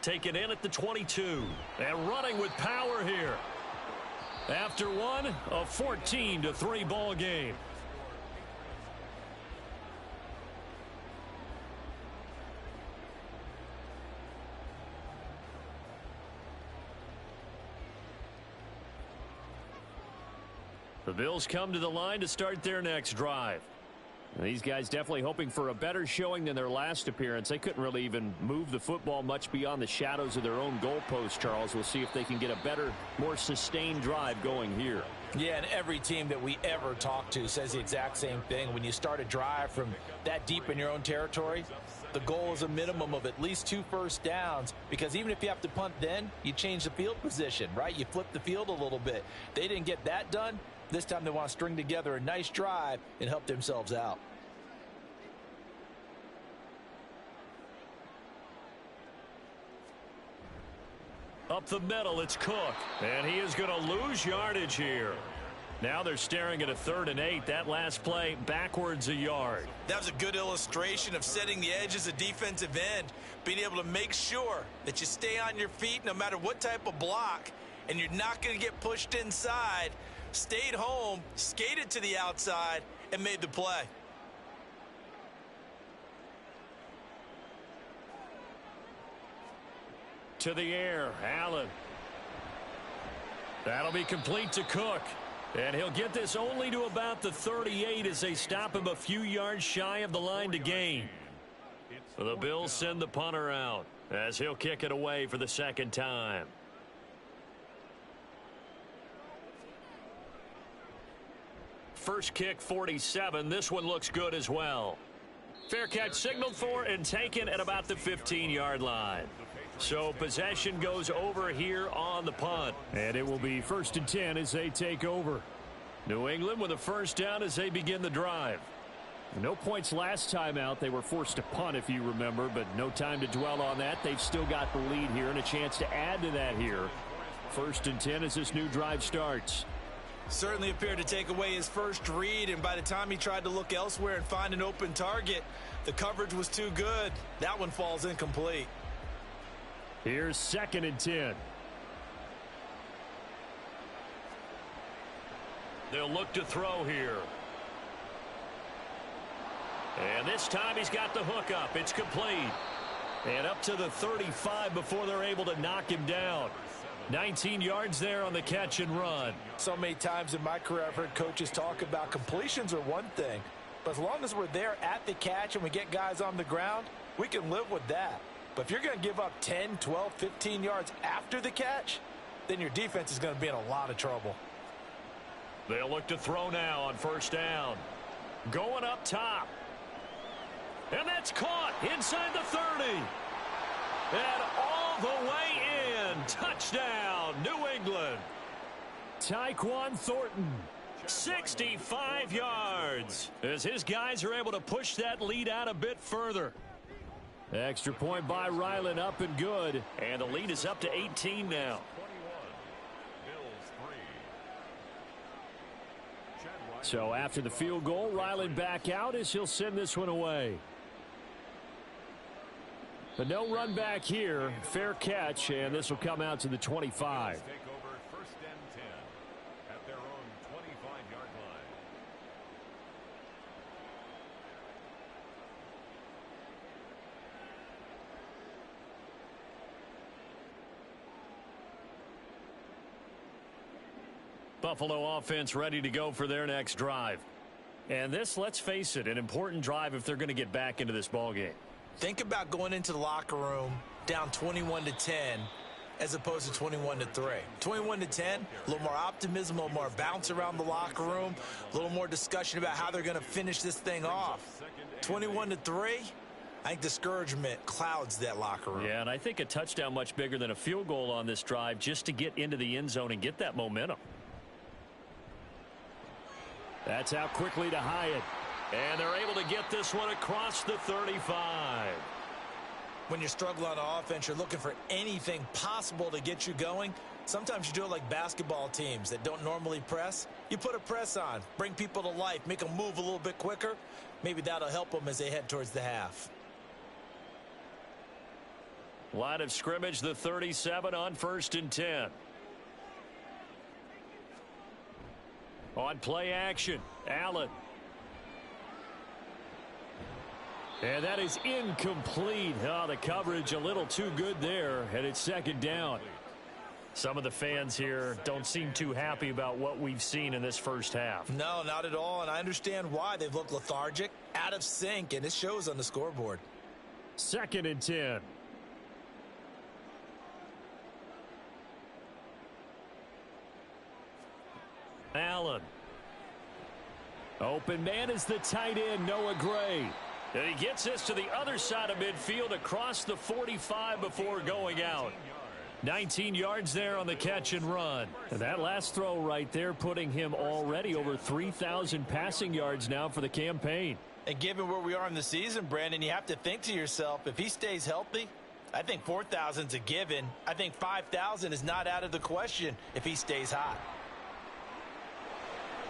Taken in at the 22. And running with power here. After one, a 14-3 ball game. The Bills come to the line to start their next drive. These guys definitely hoping for a better showing than their last appearance. They couldn't really even move the football much beyond the shadows of their own goalpost, Charles. We'll see if they can get a better, more sustained drive going here. Yeah, and every team that we ever talk to says the exact same thing. When you start a drive from that deep in your own territory, the goal is a minimum of at least 2 first downs, because even if you have to punt then, you change the field position, right? You flip the field a little bit. They didn't get that done. This time they want to string together a nice drive and help themselves out. Up the middle, it's Cook. And he is going to lose yardage here. Now they're staring at a 3rd and 8. That last play backwards a yard. That was a good illustration of setting the edge as a defensive end, being able to make sure that you stay on your feet no matter what type of block, and you're not going to get pushed inside. Stayed home, skated to the outside, and made the play. To the air, Allen. That'll be complete to Cook. And he'll get this only to about the 38 as they stop him a few yards shy of the line to gain. The Bills send the punter out as he'll kick it away for the 2nd time. First kick, 47. This one looks good as well. Fair catch signaled for and taken at about the 15-yard line. So possession goes over here on the punt. And it will be 1st and 10 as they take over. New England with a 1st down as they begin the drive. No points last time out. They were forced to punt, if you remember, but no time to dwell on that. They've still got the lead here and a chance to add to that here. 1st and 10 as this new drive starts. Certainly appeared to take away his first read, and by the time he tried to look elsewhere and find an open target, the coverage was too good. That one falls incomplete. Here's 2nd and 10. They'll look to throw here. And this time he's got the hook up. It's complete. And up to the 35 before they're able to knock him down. 19 yards there on the catch and run. So many times in my career I've heard coaches talk about completions are one thing, but as long as we're there at the catch and we get guys on the ground, we can live with that. But if you're going to give up 10, 12, 15 yards after the catch, then your defense is going to be in a lot of trouble. They'll look to throw now on 1st down. Going up top. And that's caught inside the 30. And all the way in. Touchdown, New England. Tyquan Thornton. 65 yards as his guys are able to push that lead out a bit further. Extra point by Ryland, up and good. And the lead is up to 18 now. So after the field goal, Ryland back out as he'll send this one away. But no run back here. Fair catch, and this will come out to the 25. Take over 1st and 10 at their own 25-yard line. Buffalo offense ready to go for their next drive. And this, let's face it, an important drive if they're going to get back into this ballgame. Think about going into the locker room down 21-10 as opposed to 21-3. 21-10, a little more optimism, a little more bounce around the locker room, a little more discussion about how they're going to finish this thing off. 21-3, I think discouragement clouds that locker room. Yeah, and I think a touchdown much bigger than a field goal on this drive just to get into the end zone and get that momentum. That's out quickly to Hyatt. And they're able to get this one across the 35. When you're struggling on offense, you're looking for anything possible to get you going. Sometimes you do it like basketball teams that don't normally press. You put a press on, bring people to life, make them move a little bit quicker. Maybe that'll help them as they head towards the half. Line of scrimmage, the 37 on 1st and 10. On play action, Allen. And that is incomplete. Oh, the coverage a little too good there, and it's 2nd down. Some of the fans here don't seem too happy about what we've seen in this first half. No, not at all, and I understand why. They've looked lethargic, out of sync, and it shows on the scoreboard. 2nd and 10. Allen. Open man is the tight end, Noah Gray. And he gets this to the other side of midfield across the 45 before going out. 19 yards there on the catch and run. And that last throw right there putting him already over 3,000 passing yards now for the campaign. And given where we are in the season, Brandon, you have to think to yourself, if he stays healthy, I think 4,000's a given. I think 5,000 is not out of the question if he stays hot.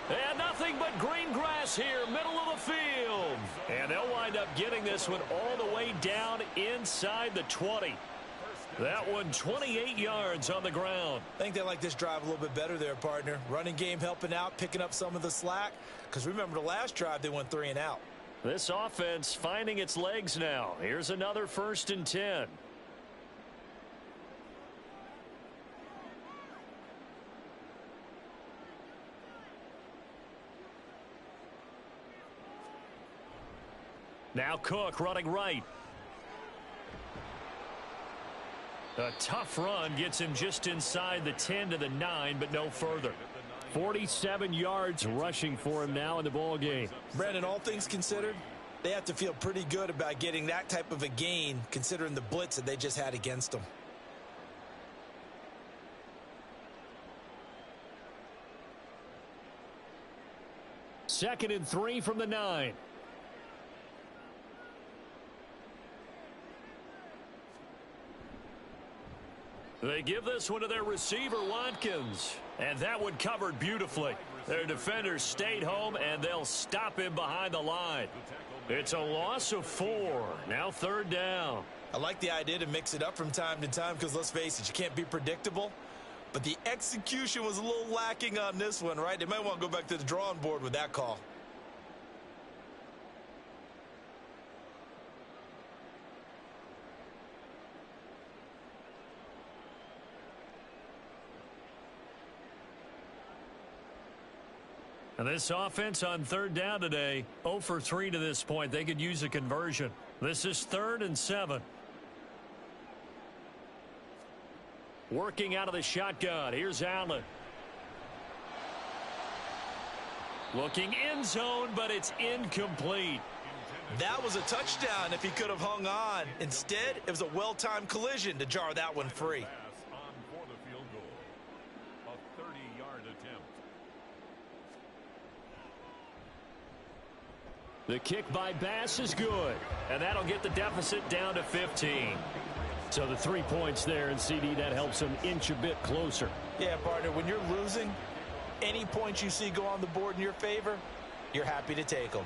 And nothing but green grass here, middle of the field. And they'll wind up getting this one all the way down inside the 20. That one 28 yards on the ground. I think they like this drive a little bit better there, partner. Running game helping out, picking up some of the slack. Because remember the last drive, they went 3 and out. This offense finding its legs now. Here's another 1st and 10. Now Cook running right. A tough run gets him just inside the 10 to the 9, but no further. 47 yards rushing for him now in the ball game. Brandon, all things considered, they have to feel pretty good about getting that type of a gain considering the blitz that they just had against them. Second and 3 from the 9. They give this one to their receiver, Watkins. And that one covered beautifully. Their defenders stayed home, and they'll stop him behind the line. It's a loss of 4. Now 3rd down. I like the idea to mix it up from time to time because, let's face it, you can't be predictable. But the execution was a little lacking on this one, right? They might want to go back to the drawing board with that call. And this offense on 3rd down today, 0 for 3 to this point. They could use a conversion. This is 3rd and 7. Working out of the shotgun. Here's Allen. Looking end zone, but it's incomplete. That was a touchdown if he could have hung on. Instead, it was a well-timed collision to jar that one free. On for the field goal. A 30-yard attempt. The kick by Bass is good. And that'll get the deficit down to 15. So the 3 points there, and CD, that helps them inch a bit closer. Yeah, partner, when you're losing, any points you see go on the board in your favor, you're happy to take them.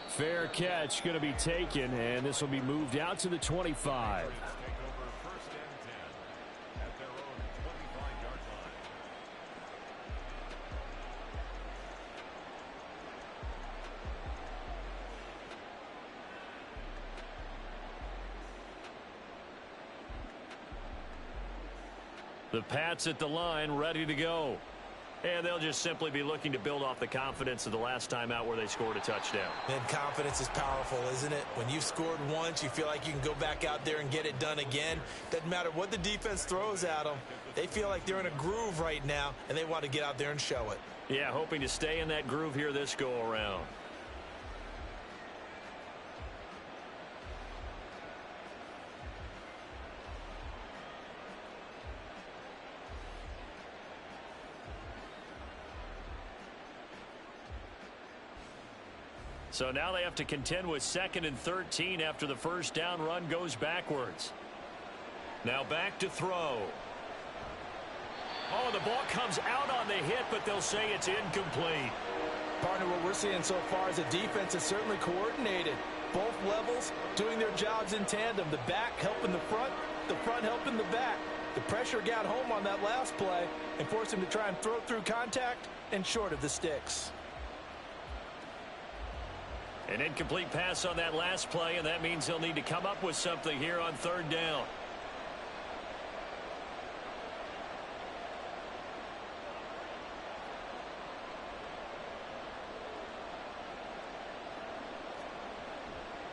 Fair catch going to be taken, and this will be moved out to the 25. Take over 1st and 10 at their own 25-yard line. The Pats at the line, ready to go. And they'll just simply be looking to build off the confidence of the last time out where they scored a touchdown. And confidence is powerful, isn't it? When you've scored once, you feel like you can go back out there and get it done again. Doesn't matter what the defense throws at them. They feel like they're in a groove right now, and they want to get out there and show it. Yeah, hoping to stay in that groove here this go-around. So now they have to contend with 2nd and 13 after the 1st down run goes backwards. Now back to throw. Oh, the ball comes out on the hit, but they'll say it's incomplete. Partner, what we're seeing so far is the defense is certainly coordinated. Both levels doing their jobs in tandem. The back helping the front helping the back. The pressure got home on that last play and forced him to try and throw through contact and short of the sticks. An incomplete pass on that last play, and that means they'll need to come up with something here on 3rd down.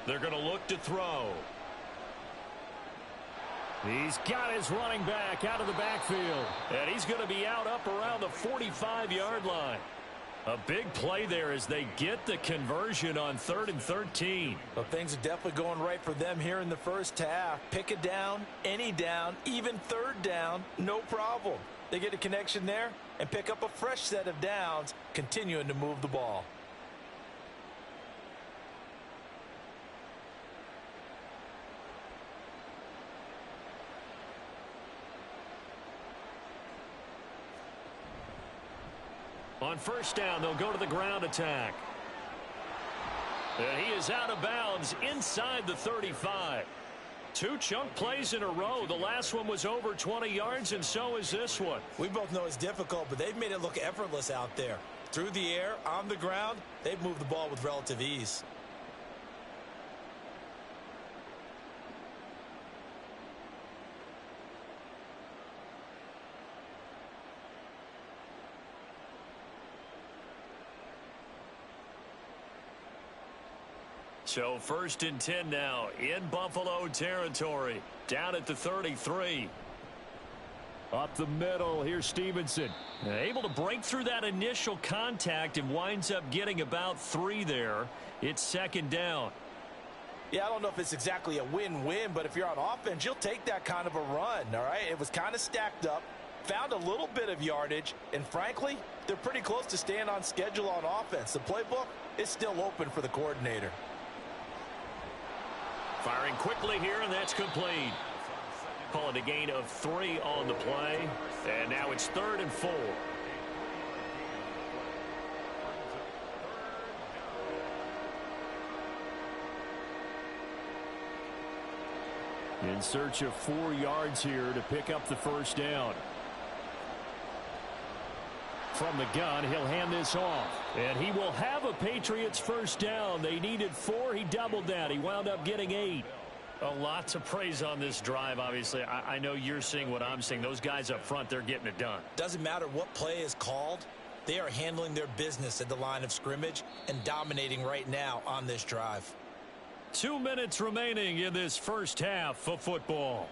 They're going to look to throw. He's got his running back out of the backfield. And he's going to be out up around the 45-yard line. A big play there as they get the conversion on 3rd and 13. Well, things are definitely going right for them here in the 1st half. Pick a down, any down, even 3rd down, no problem. They get a connection there and pick up a fresh set of downs, continuing to move the ball. On first down, they'll go to the ground attack. And he is out of bounds inside the 35. 2 chunk plays in a row. The last one was over 20 yards, and so is this one. We both know it's difficult, but they've made it look effortless out there. Through the air, on the ground, they've moved the ball with relative ease. So 1st and 10 now in Buffalo territory. Down at the 33. Up the middle, here's Stevenson. Able to break through that initial contact and winds up getting about 3 there. It's 2nd down. Yeah, I don't know if it's exactly a win-win, but if you're on offense, you'll take that kind of a run, all right? It was kind of stacked up, found a little bit of yardage, and frankly, they're pretty close to staying on schedule on offense. The playbook is still open for the coordinator. Firing quickly here, and that's complete. Call it a gain of 3 on the play. And now it's 3rd and 4. In search of 4 yards here to pick up the first down. From the gun, he'll hand this off. And he will have a Patriots first down. They needed 4. He doubled that. He wound up getting 8. A lot to praise on this drive, obviously. I know you're seeing what I'm seeing. Those guys up front, they're getting it done. Doesn't matter what play is called. They are handling their business at the line of scrimmage and dominating right now on this drive. 2 minutes remaining in this first half of football.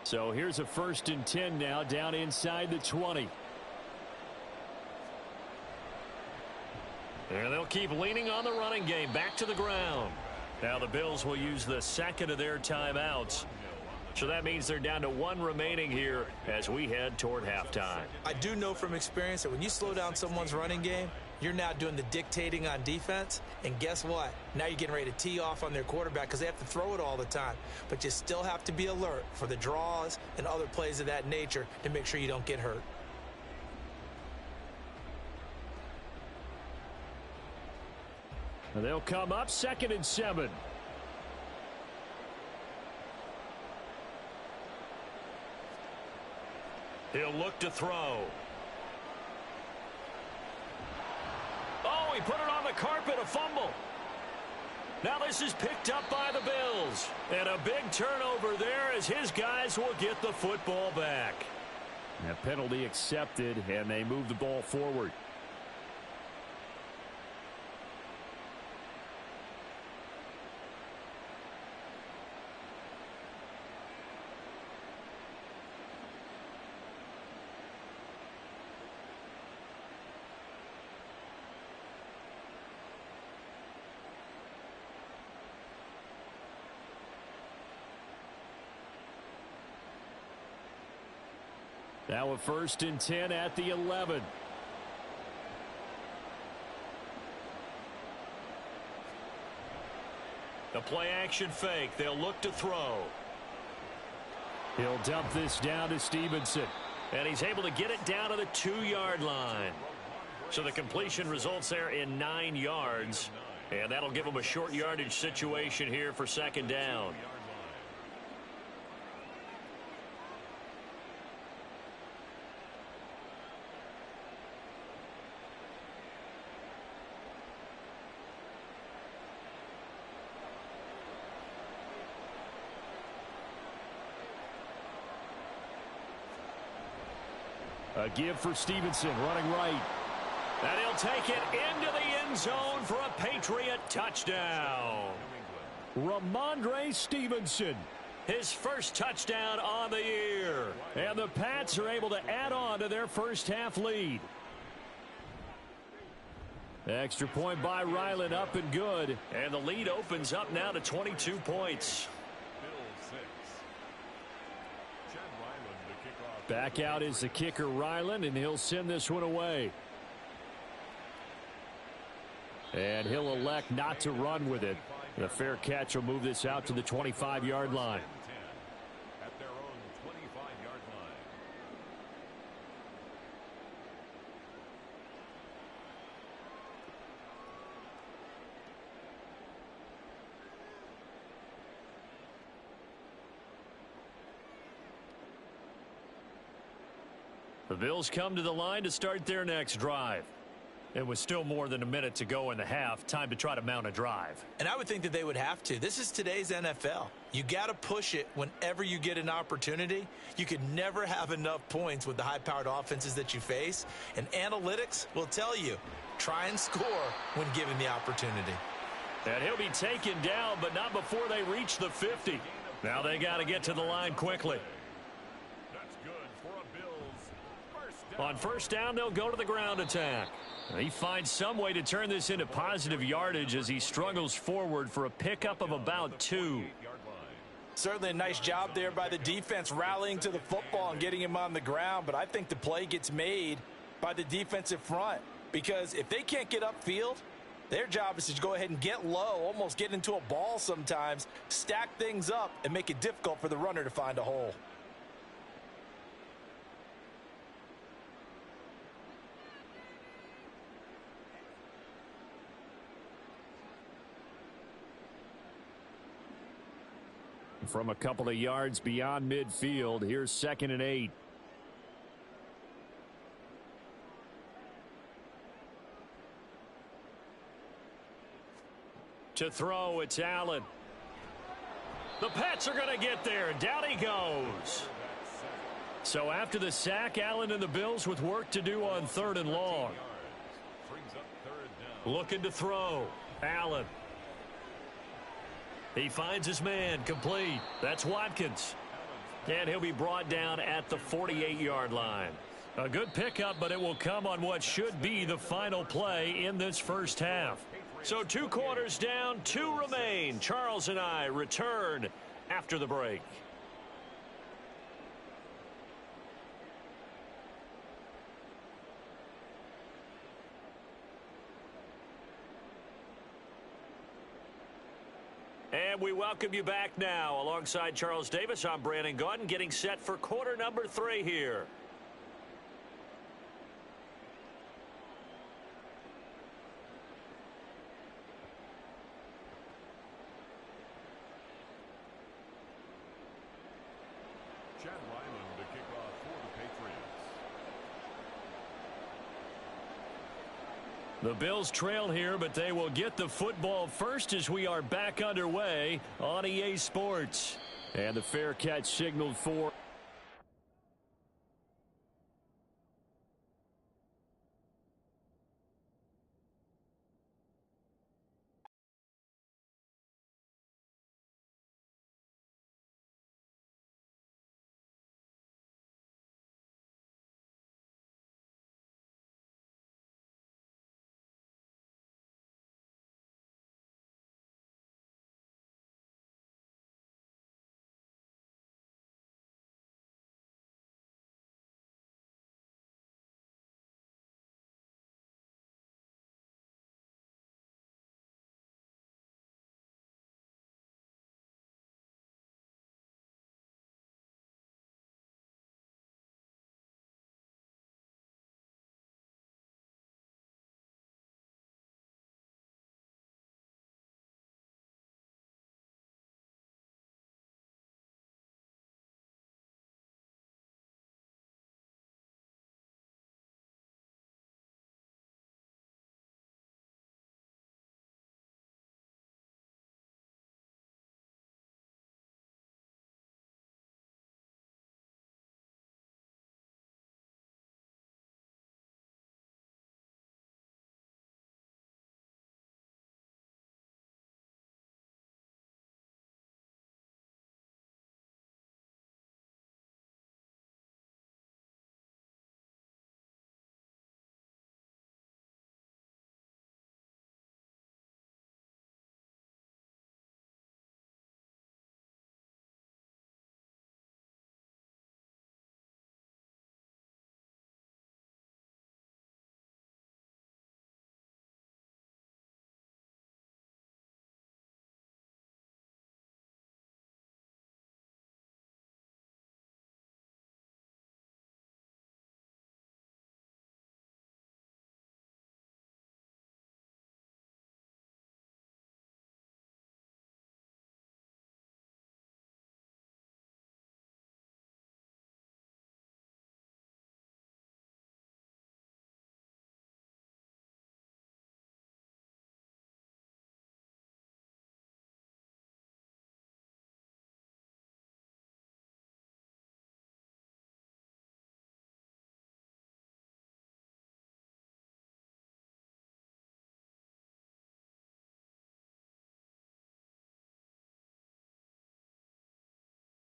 So here's a 1st and 10 now down inside the 20. And they'll keep leaning on the running game. Back to the ground. Now the Bills will use the 2nd of their timeouts. So that means they're down to 1 remaining here as we head toward halftime. I do know from experience that when you slow down someone's running game, you're now doing the dictating on defense. And guess what? Now you're getting ready to tee off on their quarterback because they have to throw it all the time. But you still have to be alert for the draws and other plays of that nature to make sure you don't get hurt. They'll come up 2nd and 7. He'll look to throw. Oh, he put it on the carpet, a fumble. Now this is picked up by the Bills. And a big turnover there as his guys will get the football back. That penalty accepted, and they move the ball forward. Now a 1st and 10 at the 11. The play action fake. They'll look to throw. He'll dump this down to Stevenson. And he's able to get it down to the 2-yard line. So the completion results there in 9 yards. And that'll give him a short yardage situation here for 2nd down. A give for Stevenson, running right. And he'll take it into the end zone for a Patriot touchdown. Ramondre Stevenson. His first touchdown on the year. And the Pats are able to add on to their first half lead. Extra point by Ryland, up and good. And the lead opens up now to 22 points. Bills 6, Back out is the kicker, Ryland, and he'll send this one away. And he'll elect not to run with it. The fair catch will move this out to the 25-yard line. At their own 25-yard line. The Bills come to the line to start their next drive. It was still more than a minute to go in the half. Time to try to mount a drive. And I would think that they would have to. This is today's NFL. You got to push it whenever you get an opportunity. You can never have enough points with the high-powered offenses that you face. And analytics will tell you, try and score when given the opportunity. And he'll be taken down, but not before they reach the 50. Now they got to get to the line quickly. That's good for a Bills first down. On first down, they'll go to the ground attack. He finds some way to turn this into positive yardage as he struggles forward for a pickup of about 2. Certainly a nice job there by the defense rallying to the football and getting him on the ground, but I think the play gets made by the defensive front because if they can't get upfield, their job is to go ahead and get low, almost get into a ball sometimes, stack things up, and make it difficult for the runner to find a hole. From a couple of yards beyond midfield, here's 2nd and 8. To throw, it's Allen. The Pats are going to get there. Down he goes. So after the sack, Allen and the Bills with work to do on 3rd and long. Looking to throw. Allen. He finds his man, complete. That's Watkins. And he'll be brought down at the 48-yard line. A good pickup, but it will come on what should be the final play in this first half. So 2 quarters down, 2 remain. Charles and I return after the break. And we welcome you back now. Alongside Charles Davis, I'm Brandon Gaudin, getting set for quarter number 3 here. Chad Ryland to kick off for the Patriots. The Bills trail here, but they will get the football first as we are back underway on EA Sports. And the fair catch signaled for